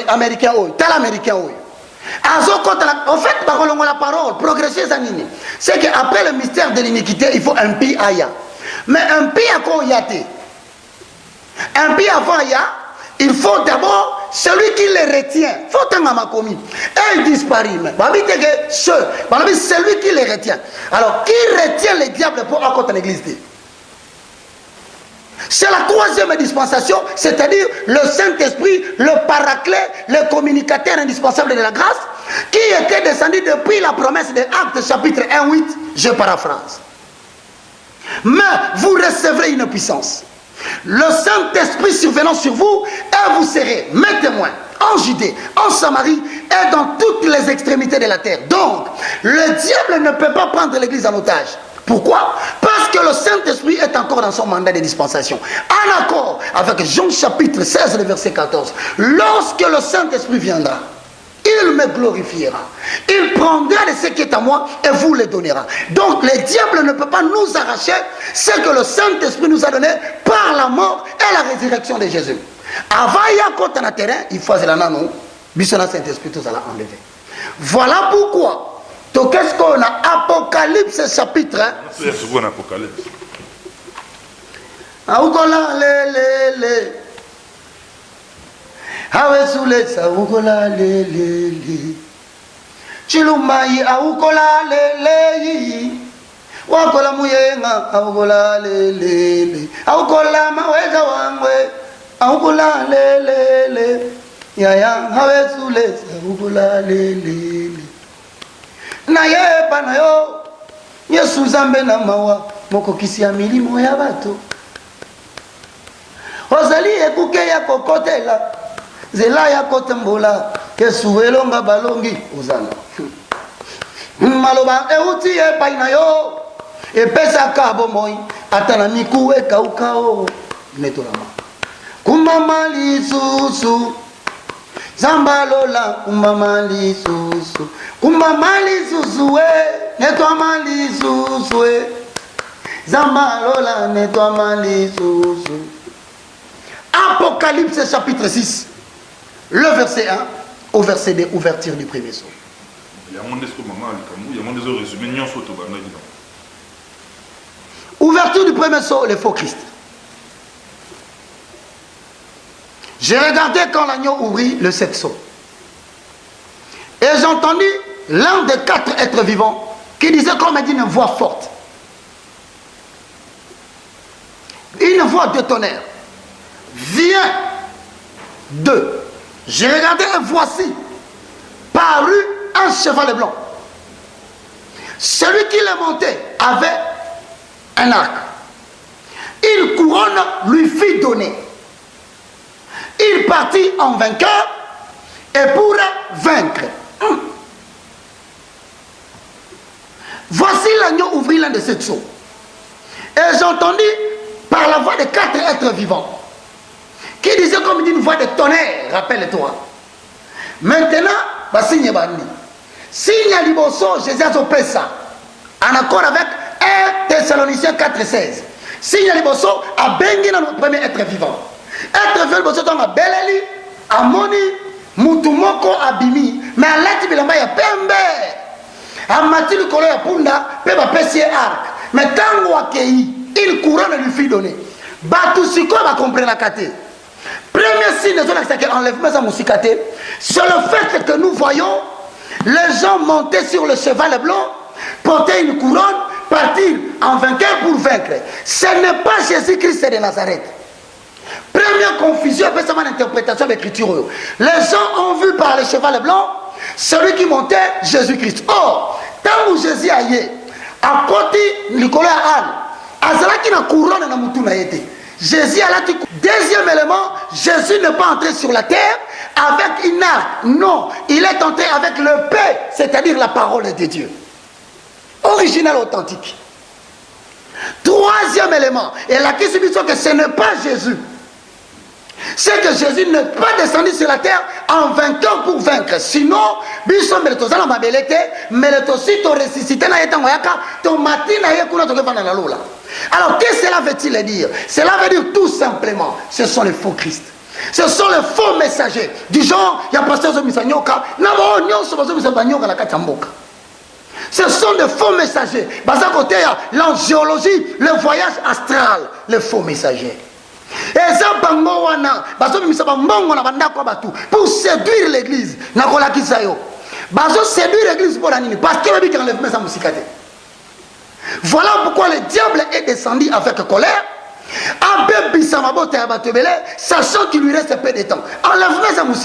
Américain, tel américain. En fait, la parole, progresser, c'est qu'après le mystère de l'iniquité, il faut un pi aya. Mais un pi à quoi y a t un pi avant ya, il faut d'abord celui qui les retient. Faut un commis. Et il disparaît. Celui qui les retient. Alors, qui retient les diables pour accompagner l'église? C'est la troisième dispensation, c'est-à-dire le Saint-Esprit, le paraclet, le communicateur indispensable de la grâce, qui était descendu depuis la promesse de Actes chapitre 1-8, je paraphrase. Mais vous recevrez une puissance. Le Saint-Esprit survenant sur vous, et vous serez mes témoins en Judée, en Samarie et dans toutes les extrémités de la terre. Donc, le diable ne peut pas prendre l'église en otage. Pourquoi? Parce que le Saint-Esprit est encore dans son mandat de dispensation. En accord avec Jean chapitre 16, le verset 14. Lorsque le Saint-Esprit viendra, il me glorifiera. Il prendra de ce qui est à moi et vous le donnera. Donc le diable ne peut pas nous arracher ce que le Saint-Esprit nous a donné par la mort et la résurrection de Jésus. Avant il y a côté na terrain, il faut la nano, bisona Saint-Esprit tout ça l'a enlevé. Voilà pourquoi. Donc qu'est-ce qu'on a? Apocalypse chapitre 1. C'est ce qu'on a Apocalypse. Aoukola le. Hawesule saukola le. Chilumai aukola le. Wakola muyenga aukola le. Aukola maweza wangwe aukola le. Yaya hawesule saukola le. Na ye bana yo Yesu zambe na mawa moko kisi ya milimo ya bato ozali ekuke ya kokotela zela ya kotembola kesuelonga balongi ozala maloba euti epai na yo epesaka bomoi ata na miku ekaukao netolama kumama lisusu zambalola kumama lisusu netwama lisusu zambalola netwama lisusu. Apocalypse chapitre 6, le verset 1 au verset 2, ouverture du premier saut. Ouverture du premier saut, le faux Christ. J'ai regardé quand l'agneau ouvrit le 7 saut. Et j'ai entendu l'un des 4 êtres vivants qui disait comme d'une voix forte. Une voix de tonnerre. Viens de. J'ai regardé et voici parut un cheval blanc. Celui qui le montait avait un arc. Une couronne lui fut donnée. Il partit en vainqueur et pour vaincre. Voici l'agneau ouvrit l'un de ces sceaux. Et j'ai entendu par la voix de 4 êtres vivants qui disait comme d'une voix de tonnerre, rappelle-toi. Maintenant, signe bandi. Signe à Liboso, Jésus a opéré ça. En accord avec 1 Thessaloniciens 4,16. Signe à Liboso, a bengi dans notre premier être vivant. Être vivant, Liboso, dans la beleli, a moni, mutumoko abimi, mais à l'être bilamba ya pembe. A mati le colère ya punda, peba pesier arc. Mais tango akei, il couronne lui fit donner. Batusiko va comprendre la kate. Premier signe de son enlèvement à Moussikate, c'est le fait que nous voyons les gens monter sur le cheval blanc, porter une couronne, partir en vainqueur pour vaincre. Ce n'est pas Jésus-Christ de Nazareth. Première confusion, après ça, l'interprétation de l'écriture. Les gens ont vu par le cheval blanc celui qui montait Jésus-Christ. Or, tant où Jésus a yé, à côté Nicolas Anne, Azalaki na couronne na mutu na yete. Jésus a là. Deuxième élément, Jésus n'est pas entré sur la terre avec une arc. Non, il est entré avec le paix, c'est-à-dire la parole de Dieu. Original, authentique. Troisième élément, et la question est que ce n'est pas Jésus. C'est que Jésus n'est pas descendu sur la terre en vainqueur pour vaincre. Sinon, biso meletoza na mabelete, meletosi to ressuscité na yetango yaka, to matina yekuna to kefana na lola. Alors, qu'est-ce que cela veut-il dire? Cela veut dire tout simplement, ce sont les faux Christ. Ce sont les faux messagers. Du genre, il y a pasteur Zomisanyoka, ce sont des faux messagers. Parce qu'à côté, il y a l'angéologie, le voyage astral, les faux messagers. Et ça, pour séduire l'église, pour séduire l'église pour l'année, parce qu'il a dit qu'il enlève mes amours. Voilà pourquoi le diable est descendu avec colère, sachant qu'il lui reste peu de temps. Enlève mes amours.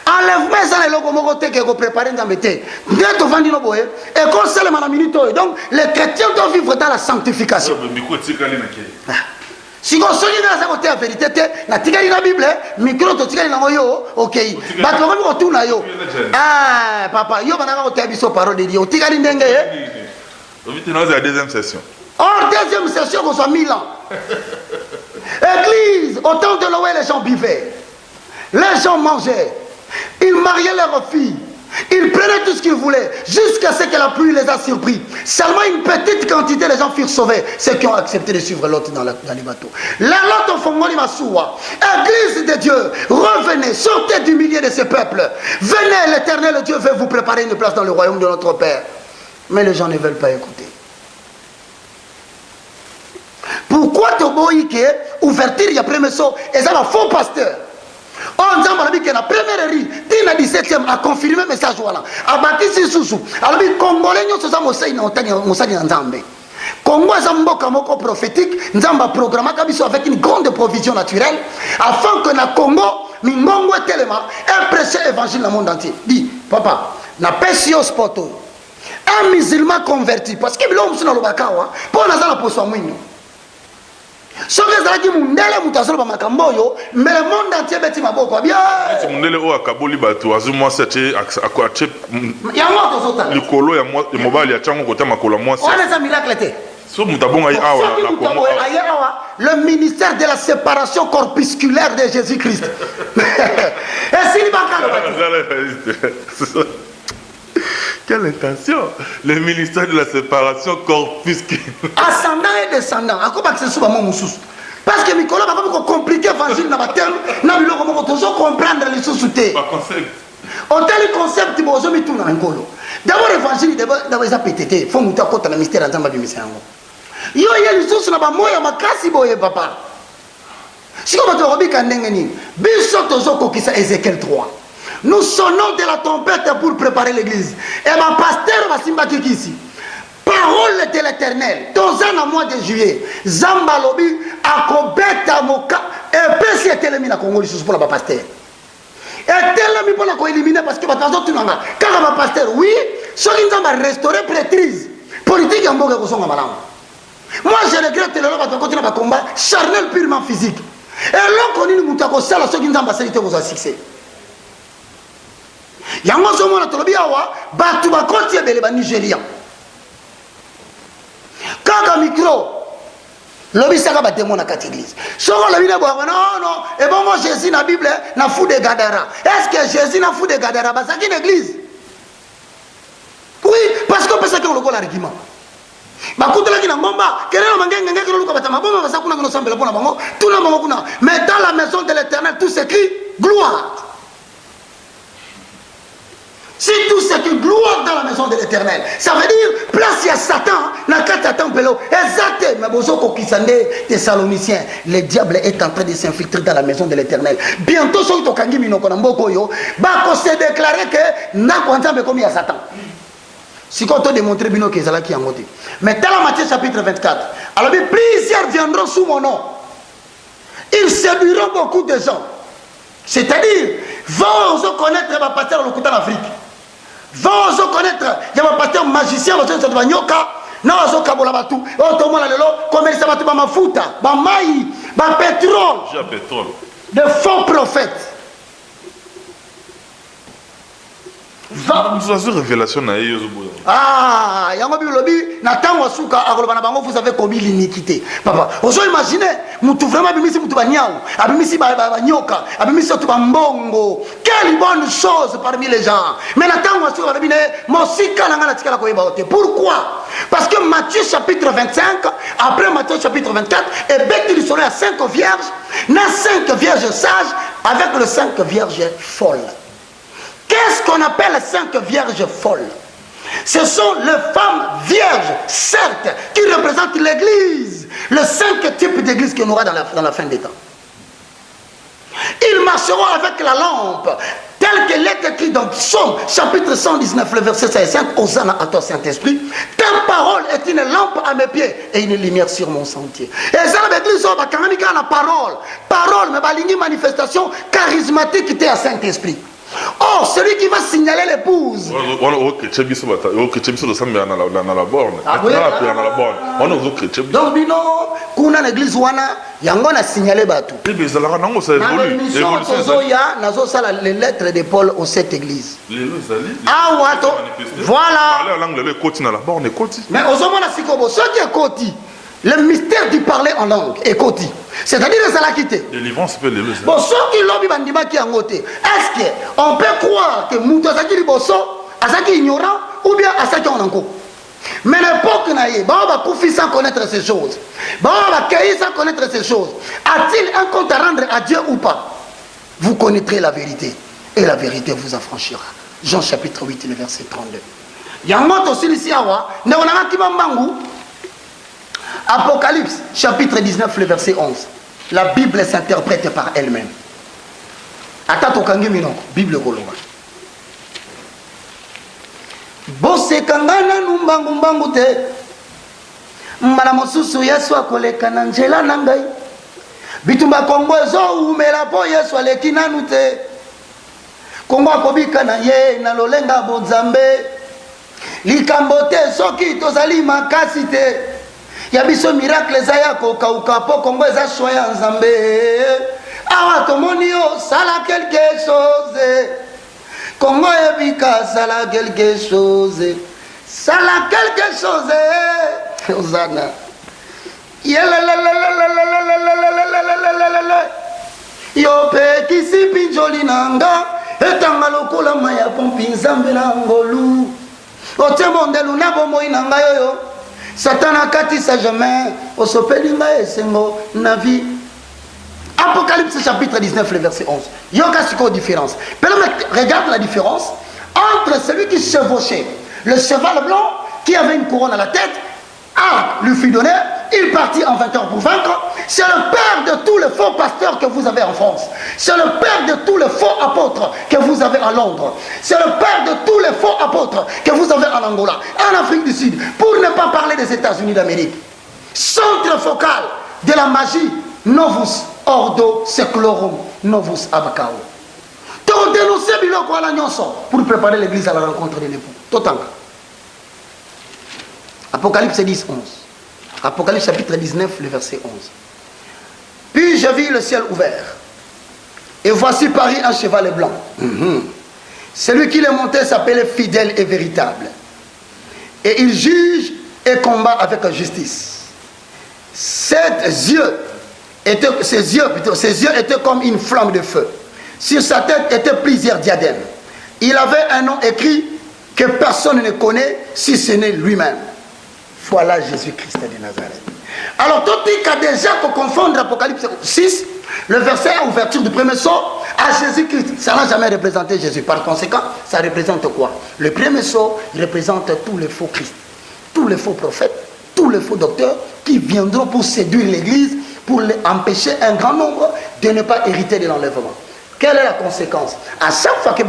Enlève mes amours qui sont préparés dans le thé. Et conseille ma minute. Donc, les chrétiens doivent vivre dans la sanctification. Si vous avez la vérité, la Bible, micro, ok. Ah, papa, vous avez la parole de Dieu. La deuxième session. Or, deuxième session, vous avez 1000 ans. Église, au temps de Noël, les gens buvaient. Les gens mangeaient. Ils mariaient leurs filles. Ils prenaient tout ce qu'ils voulaient, jusqu'à ce que la pluie les a surpris. Seulement une petite quantité de gens furent sauvés, ceux qui ont accepté de suivre l'autre dans les bateaux. La lotte au fond, Église de Dieu, revenez, sortez du milieu de ce peuple. Venez, l'Éternel Dieu veut vous préparer une place dans le royaume de notre Père. Mais les gens ne veulent pas écouter. Pourquoi Toboïke, ouverture, il y a premier saut, et ça va faux pasteur. On dit que la première ri, la 17e a confirmé le message. A bâti sous. Alors, les Congolais, nous sommes au Congo est un mot prophétique. Nous avons un programme avec une grande provision naturelle afin que le Congo, Mingongo et Téléma, ait prêché l'évangile dans le monde entier. Dis, papa, na pesio sport. Un musulman converti, parce que l'homme est dans le Bakawa, pour nous avoir la poisson. soki ezalaki mundele moto azoloba makambo oyo mais le monde entier beti maboko bien eti mundele oyo akaboli bato azwi mwasi atie yango tozotala likolo ya mobali atiango kota makolo ya mwasi wana eza miracle te so moto abonga ye awa na Congo le ministère de la séparation corpusculaire de Jésus-Christ esili bakaloba quelle intention le ministère de la séparation corpusculaire ascendant et descendant akobakisa so bamo mosusu parce que mikolo bakomi kocompliquer évangile na baterme na biloko moko tozo comprendre lisusu te otali concept bozomituna na nkolo d'abord évangile d'abord eza pétété fo moto akota na mystère ya nzambe abimisa yango yo ye lisusu na bamoya makasi boye papa siko bato bakobika ndenge nini biso tozokokisa Ézéchiel 3 nous sonnons de la trompette pour préparer l'église et ma pasteur basimbaki kisi parole de l'éternel dans un mois de juillet Zamba lobi akobeta moka epesi etelemi na Congo lisusu pour la pasteur etelemi pour la ko-éliminer parce que batazo tunanga kaka ba pasteur oui soki nzamba restaurer prêtrise politique ya mboka kozonga malamu. Moi je regrette le lot de continuer à combat charnel purement physique et l'on connaît muta ko sala soki nzamba salite ko za succès yango zomo na tolobi awa batu bakoti ebele ba Nigérian kaka micro lobi saka ba démon na kati église soko lobi na boa non et bon moi Jésus na Bible na fou de Gadara est-ce que Jésus na fou de Gadara ba saki na église oui parce qu'on peut ça que on le argument bakutelaki na ngomba kelelo mangenge ngeke loluka batama bomba basakuna kono sambela pona bango tuna bango kuna mais dans la maison de l'Éternel tout s'écrit gloire. Si tout s'écrit gloire dans la maison de l'Éternel, ça veut dire place à Satan na kata tempelo exact mais bozo kokisande Thessaloniciens le diable est en train de s'infiltrer dans la maison de l'Éternel bientôt so to kangi minoko na mboko yo ba ko se déclarer que na kwanzambe komi ya Satan. Si on te démontrer bino que Zalaki a monté. Mais dans la Matthieu chapitre 24, alors plusieurs viendront sous mon nom. Ils séduiront beaucoup de gens. C'est-à-dire, vont connaître le pasteur au Koutan Afrique. Vont connaître le pasteur magicien au centre de Banyoka. Non, zo kabola batu. Otomo la lelo, commerce batu ba mafuta, ba mai, ba pétrole. De faux prophètes. Révélation ah, yango bilobi na tango suka akoloba na bango vous avez commis l'iniquité. Papa, ozo imaginer mutu vraiment bimisi mutu banyao, abimisi ba nyoka, abimisi tu mbongo. Quelle bonne chose parmi les gens. Mais na tango suka ba bine mosika na ngana tikala ko yeba. Pourquoi? Parce que Matthieu chapitre 25, après Matthieu chapitre 24, et bec du soleil à 5 vierges, na 5 vierges sages avec le 5 vierges folles. Qu'est-ce qu'on appelle les 5 vierges folles? Ce sont les femmes vierges, certes, qui représentent l'église, les 5 types d'églises qu'il y aura dans la fin des temps. Ils marcheront avec la lampe, tel qu'elle est écrit dans Psaume, chapitre 119, le verset 5, Hosanna à toi, Saint-Esprit. Ta parole est une lampe à mes pieds et une lumière sur mon sentier. Et ça, l'église, la parole, mais une manifestation charismatique qui était à Saint-Esprit. Oh, celui qui va signaler l'épouse. Donc, bino, kuna l'église wana, yango na signalé batu. Nazo sala les lettres de Paul aux 7 églises. Ah, wato. Voilà. Mais aux hommes na sikobo, ce qui est koti. Le mystère du parler en langue est koti. C'est-à-dire que ça l'a quitté. Bon, ceux qui l'ont bandima qui ont voté, est-ce qu'on peut croire que Mouto Asaki Bosso, Asaki ignorant, ou bien Asaki en encore? Mais l'époque naïe, on va couper sans connaître ces choses. On va cueillir sans connaître ces choses. A-t-il un compte à rendre à Dieu ou pas? Vous connaîtrez la vérité, et la vérité vous affranchira. Jean chapitre 8, le verset 32. Yangoto Silisiawa, Neonamaki Mambangu. Apocalypse, chapitre 19, le verset 11. La Bible s'interprète par elle-même. Attends, Bible Goloba. Bose kangana numbangu mbangu te. Mbala mosusu Yesu akoleka na njela na ngai. Bitumba Kongo ezo umela po Yesu aleki nanu te. Kongo akobika na ye na lolenga bonzambe. Likambo te soki tozali makasi te. ya biso miracle eza ya kokauka po Congo eza choix ya Nzambe. Awa tomoni yo sala quelque chose. Congo ebika sala quelque chose. Sala quelque chose. Ozana. Yo pe kisi pinjoli nanga etanga lokola maya pompi Nzambe na ngolu. Ote mondelu na bomoi nanga yoyo. Satan katisa jamais osopeli nga esengo na vie. Apocalypse chapitre 19 le verset 11. Yoka siko différence. Regarde la différence entre celui qui chevauchait le cheval blanc qui avait une couronne à la tête, arc lui fut donné, il partit en vainqueur pour vaincre. C'est le père de tous les faux pasteurs que vous avez en France. C'est le père de tous les faux apôtres que vous avez à Londres. C'est le père de tous les faux apôtres que vous avez en Angola, en Afrique du Sud, pour ne pas parler des États-Unis d'Amérique. Centre focal de la magie, Novus Ordo Seclorum, Novus Abacao. T'as dénoncé Biloko à la Nyonso pour préparer l'église à la rencontre de l'époux. Totanga. Apocalypse 10, 11. Apocalypse chapitre 19, le verset 11. Puis je vis le ciel ouvert. Et voici Paris un cheval blanc. Celui qui le montait s'appelait fidèle et véritable. Et il juge et combat avec justice. Ses yeux étaient comme une flamme de feu. Sur sa tête étaient plusieurs diadèmes. Il avait un nom écrit que personne ne connaît si ce n'est lui-même. Voilà Jésus-Christ de Nazareth. Alors, tout le monde a déjà confondre Apocalypse 6, le verset à ouverture du premier saut, à Jésus-Christ. Ça n'a jamais représenté Jésus. Par conséquent, ça représente quoi? Le premier saut représente tous les faux Christ, tous les faux prophètes, tous les faux docteurs qui viendront pour séduire l'Église, pour empêcher un grand nombre de ne pas hériter de l'enlèvement. Quelle est la conséquence? À chaque fois que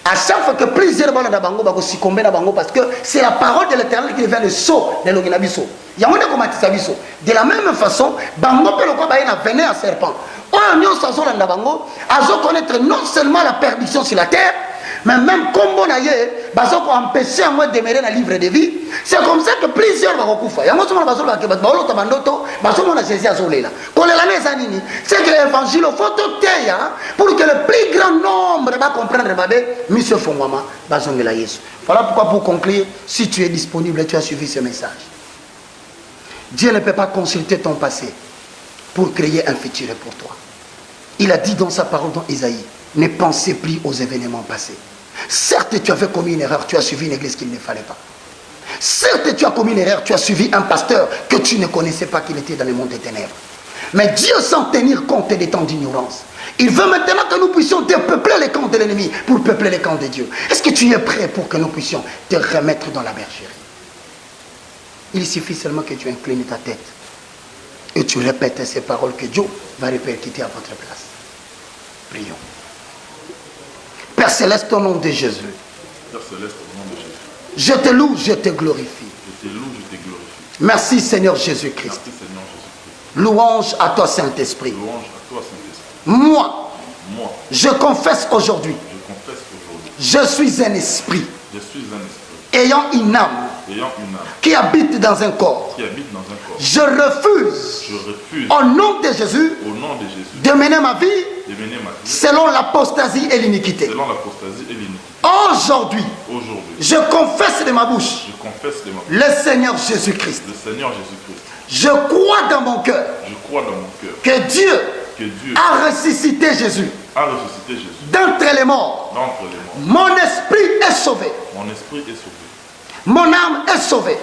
à chaque fois que plusieurs bandes d'Abango vont succomber à Bango parce que c'est la parole de l'Éternel qui devient le sceau de l'Oginabiso. Il y a un autre. De la même façon, Bango peut le venir à serpent. On a connaître non seulement la perdition sur la terre, mais même comme on a empêché à moi de demeurer dans le livre de vie. C'est comme ça que plusieurs vont couper. C'est que l'évangile faut tout pour que le plus grand nombre va comprendre Monsieur Fongwama. Voilà pourquoi, pour conclure, si tu es disponible, tu as suivi ce message. Dieu ne peut pas consulter ton passé pour créer un futur pour toi. Il a dit dans sa parole dans Isaïe, ne pensez plus aux événements passés. Certes, tu avais commis une erreur, tu as suivi une église qu'il ne fallait pas. Certes, tu as commis une erreur, tu as suivi un pasteur que tu ne connaissais pas, qu'il était dans le monde des ténèbres. Mais Dieu, sans tenir compte des temps d'ignorance, il veut maintenant que nous puissions dépeupler les camps de l'ennemi pour peupler les camps de Dieu. Est-ce que tu es prêt pour que nous puissions te remettre dans la bergerie? Il suffit seulement que tu inclines ta tête et tu répètes ces paroles que Dieu va répercuter à votre place. Prions. Père Céleste, au nom de Jésus. Père Céleste, au nom de Jésus. Je te loue, je te glorifie. Je te loue, je te glorifie. Merci Seigneur Jésus-Christ. Merci Seigneur Jésus-Christ. Louange à toi Saint-Esprit. Louange à toi Saint-Esprit. Moi, je confesse aujourd'hui. Je suis un esprit. Je suis un esprit. Ayant une âme. Qui habite dans un corps. Je refuse. Au nom de Jésus. De mener ma vie. Selon l'apostasie et l'iniquité. Aujourd'hui. Je confesse de ma bouche. Le Seigneur Jésus-Christ. Je crois dans mon cœur. Que Dieu a ressuscité Jésus. D'entre les morts. Mon esprit est sauvé. Mon âme est sauvée.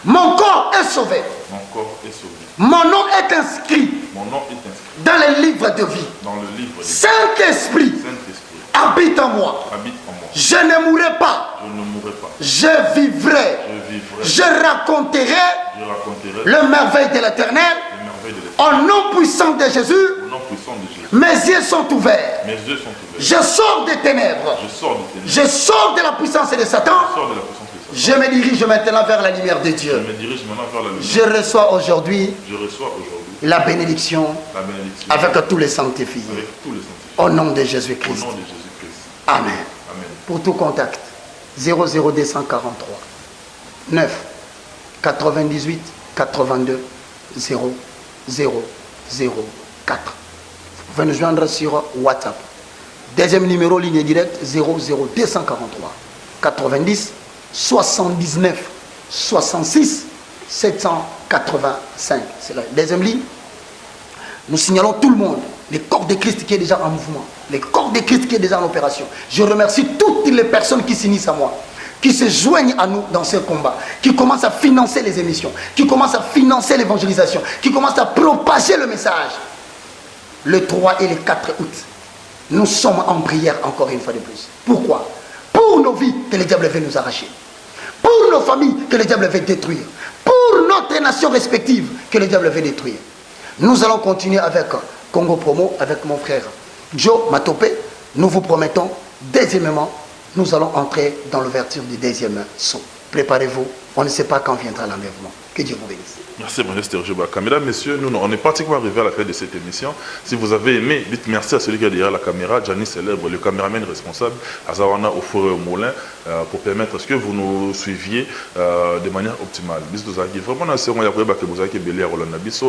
Mon corps est sauvé. Mon nom est inscrit. Dans le livre de vie. Saint-Esprit habite en moi. Je ne mourrai pas. Je vivrai. Je raconterai le merveille de l'Éternel. Au nom puissant de Jésus. Mes yeux sont ouverts. Je sors des ténèbres. Je sors de la puissance de Satan. Je me dirige maintenant vers la lumière de Dieu. Je reçois aujourd'hui la bénédiction avec tous les sanctifiés. Au nom de Jésus-Christ. Amen. Pour tout contact, 00243 9 98 82 0 0 0 4. Vous pouvez nous joindre sur WhatsApp. Deuxième numéro, ligne directe 00 243 90 79 66 785. C'est la deuxième ligne. Nous signalons tout le monde, les corps de Christ qui est déjà en mouvement, les corps de Christ qui est déjà en opération. Je remercie toutes les personnes qui s'unissent à moi, qui se joignent à nous dans ce combat, qui commencent à financer les émissions, qui commencent à financer l'évangélisation, qui commencent à propager le message. Le 3 et le 4 août, nous sommes en prière encore une fois de plus. Pourquoi? Pour nos vies que le diable veut nous arracher. Pour nos familles que le diable veut détruire. Pour notre nation respective que le diable veut détruire. Nous allons continuer avec Congo Promo, avec mon frère Joe Matopé. Nous vous promettons, deuxièmement, nous allons entrer dans l'ouverture du deuxième saut. Préparez-vous, on ne sait pas quand viendra l'enlèvement. Que Dieu vous bénisse. Merci, Ministre Jobaka. Mesdames, Messieurs, nous, on est pratiquement arrivé à la fin de cette émission. Si vous avez aimé, dites merci à celui qui est derrière la caméra, Gianni Célèbre, le caméraman responsable, Azawana au four et au moulin, pour permettre à ce que vous nous suiviez de manière optimale. Vraiment,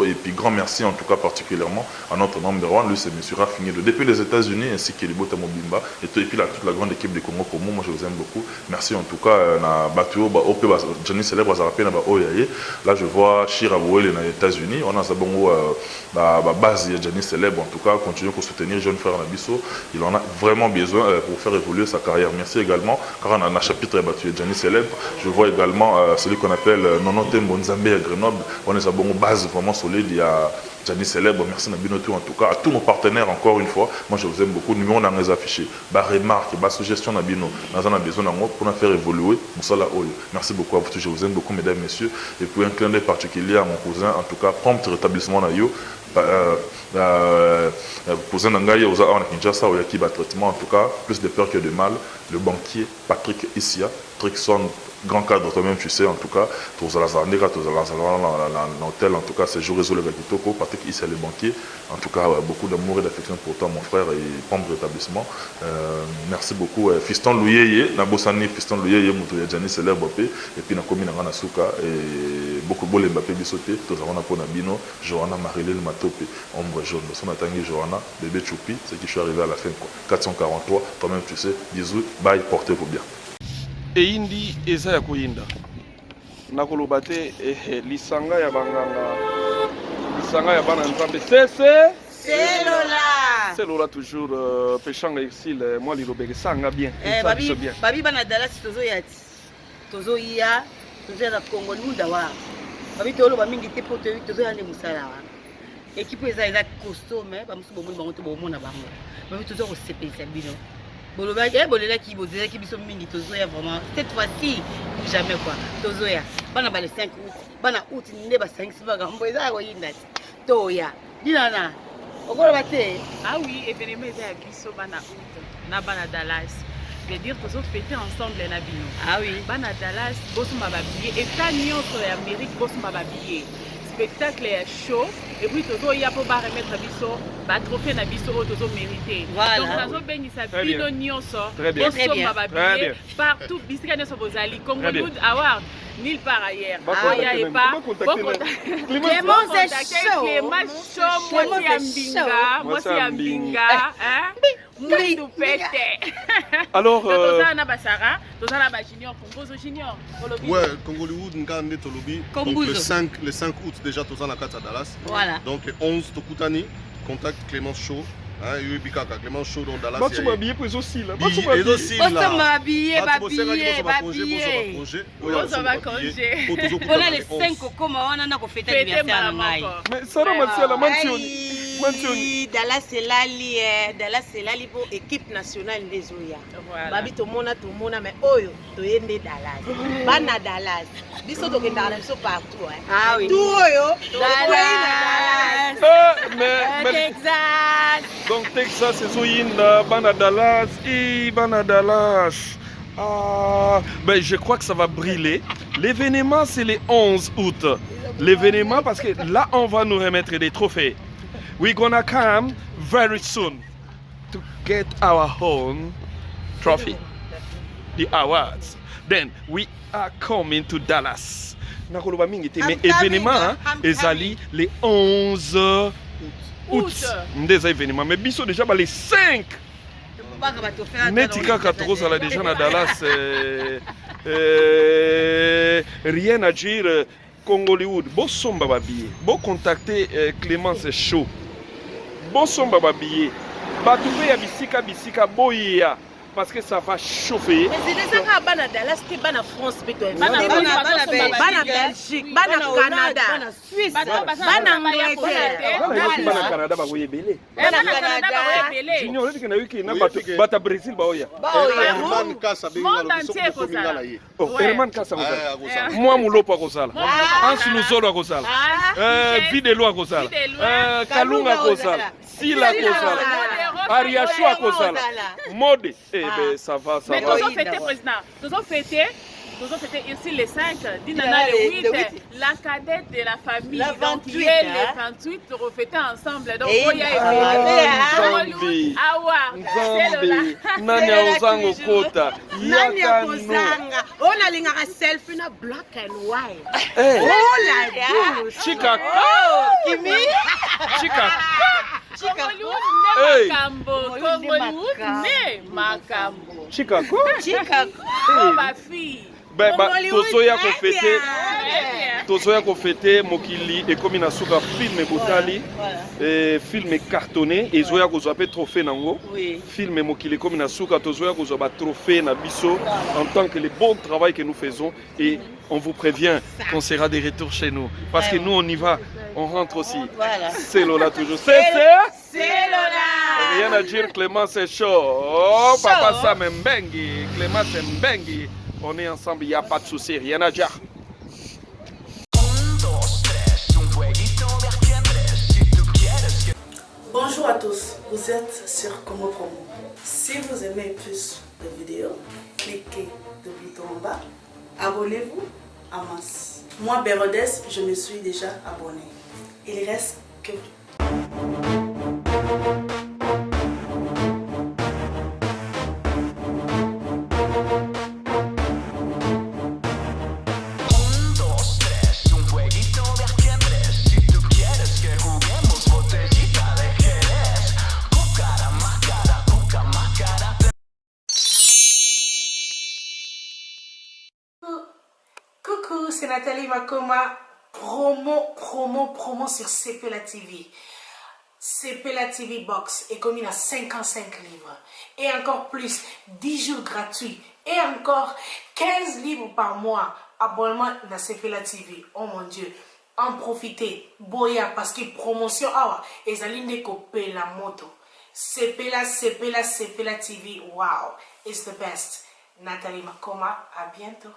et puis grand merci en tout cas particulièrement à notre number one, lui c'est M. Rafinguindo, depuis les États-Unis ainsi que les Bota Mobimba et puis toute la grande équipe de Congo Promo. Moi je vous aime beaucoup. Merci en tout cas à Batuo, Gianni Célèbre, là je vois Chiravoué les États-Unis, on a sa bongo base de Gianni Célèbre, en tout cas continuez à soutenir jeune frère Nabiso, il en a vraiment besoin pour faire évoluer sa carrière. Merci également car on a un chapitre battu Gianni Célèbre. Je vois également celui qu'on appelle Nonote Mbonzambe à Grenoble, on a sa bongo base vraiment solide, il y a Gianni Célèbre. Merci Nabinotu en tout cas à tous nos partenaires encore une fois. Moi je vous aime beaucoup. Numéro on a les affichés, remarque, suggestion Nabino, nous en a besoin pour faire évoluer Moussala Oyo. Merci beaucoup à vous tous, je vous aime beaucoup mesdames et messieurs. Et puis un clin d'œil particulier à mon cousin, en tout cas prompt rétablissement Nayo. Cousin Nangaye aux Aon Kinshasa ou Yakiba traitement, en tout cas plus de peur que de mal. Le banquier Patrick Issia, Trickson, grand cadre toi-même tu sais, en tout cas tous à l'hôtel, en tout cas c'est jour résolu avec Kitoko. Patrick Issia le banquier, en tout cas beaucoup d'amour et d'affection pour toi mon frère et prompt rétablissement. Merci beaucoup Fiston Louyeye Nabosani, Fiston Louyeye Moutouya Gianni Célèbre et puis Nakomi Nangana Souka et beaucoup de Mbappé Bissoté, tous avons un peu Nabino, Johanna Marilyn Matopé, ombre jaune, son atangi Johanna, bébé Choupi, c'est qui je suis arrivé à la fin quoi. 443, toi-même tu sais, bisous, bye, portez-vous bien. Et indi eza ya koyinda nakoloba te lisanga ya banganga, lisanga ya bana nzambe selola toujours pechanga exil moi lilobeke sanga bien babi bana dalasi tozoya na Congo lunda wa babi toloba mingi te po tozoya nde musala wa équipe eza costaud mais bamusu bomoni bango te bomona bango babi tozo kosepelisa bino bolela qui biso mingi tozoya vraiment cette fois-ci jamais quoi tozoya bana ba le 5 août bana août nde ba 5 sibaga mboza ko yinda toya dinana okoloba te ah oui événement eza ya biso bana août na bana Dallas veut dire que nous fêter ensemble na bino ah oui bana Dallas boso mababier et tani autre Amérique boso mababier spectacle est chaud et puis toujours il y a pour remettre biso ba trophée na biso tozo mérité donc nazo bengisa bino nyonso boso mababier partout bisika nyonso bozali Congo Good Award nulle part ailleurs aya et pas Clément moi c'est Ambinga hein Mwindu pete. Alors tozana basara tozana ba junior Kombozo junior ouais Congolwood ngande tolobi donc le 5 août déjà tozana kata Dallas voilà donc le 11 tokutani contact Clément Show. Hein, Clément Chaud dans Dallas. Tu m'habilles pour aussi là. Tu m'habilles, voilà les 5 comment on a fêté anniversaire mais ça la Mantioni. Dallas c'est là pour équipe nationale des Oya. Babi to mona mais oyo to yende Dallas. Bana Dallas. Biso to kenda biso partout hein. Ah oui. Tout oyo Dallas. Mais Texas. Donc Texas c'est Zoyinda, bana Dallas et bana Dallas. Ah, ben je crois que ça va brûler. L'événement c'est le 11 août. L'événement parce que là on va nous remettre des trophées. We're gonna come very soon to get our own trophy, the awards. Then we are coming to Dallas. nakoloba mingi te mais événement ezali les 11 août ndeza événement mais biso déjà les 5 neti kaka tokozala déjà na Dallas rien à dire Congollywood bosomba babillet bocontacter Clémence Show bosomba babillet bato mpe ya bisika boya parce que ça va chauffer. Mais c'est déjà qu'à Bana Dallas, c'est Bana France, Bana Belgique, Bana Canada, Bana Suisse, Bana Angleterre, Bana Canada, Bana Belé. Bana Canada, Junior, on dit qu'il y a eu qui n'a pas Brésil, Baoya. Herman Kassa, Herman Kassa, moi Moulopo Rosala, Hans Luzolo Rosala, Videlo Rosala, Kalunga Rosala, Sila Rosala, Ariachua Rosala, Mode. Eh ben ça va. Mais nous avons fêté, président. Nous avons fêté ici les 5, Dinana le 8, la cadette de la famille. La 28, donc il est les 28 refêtés ensemble. Donc Oya et Nzambi, Nanya Ozango Kota, Nanya Kozanga, on a l'ingara selfie na black and white. Oh la douce. Chica. Kimi. Chica. Chicago. Ma fille. Tozoya ko fêter mokili et comme na suka film botali film cartonné et zoya ko zoa trophée nango film mokili comme na suka tozoya ko zoa trophée na biso en tant que le bon travail que nous faisons et on vous prévient qu'on sera de retour chez nous parce que nous on y va on rentre aussi. C'est Lola toujours. C'est Lola. Rien à dire, Clément c'est chaud. Oh papa ça m'embengi, Clément c'est m'embengi. On est ensemble, il n'y a pas de souci, rien à dire. Bonjour à tous, vous êtes sur Congo Promo. Si vous aimez plus de vidéos, cliquez le bouton en bas, abonnez-vous en masse. Moi, Bérodès, je me suis déjà abonné. Il reste que... Coucou, c'est Nathalie Makoma. Promo sur CP La TV. CP La TV Box est commis à 55 livres. Et encore plus, 10 jours gratuits. Et encore 15 livres par mois. Abonnement dans CP La TV. Oh mon Dieu. En profitez. Boya parce que promotion. Ah, et ça l'une copier la moto. CP La TV. Wow. It's the best. Nathalie Makoma. À bientôt.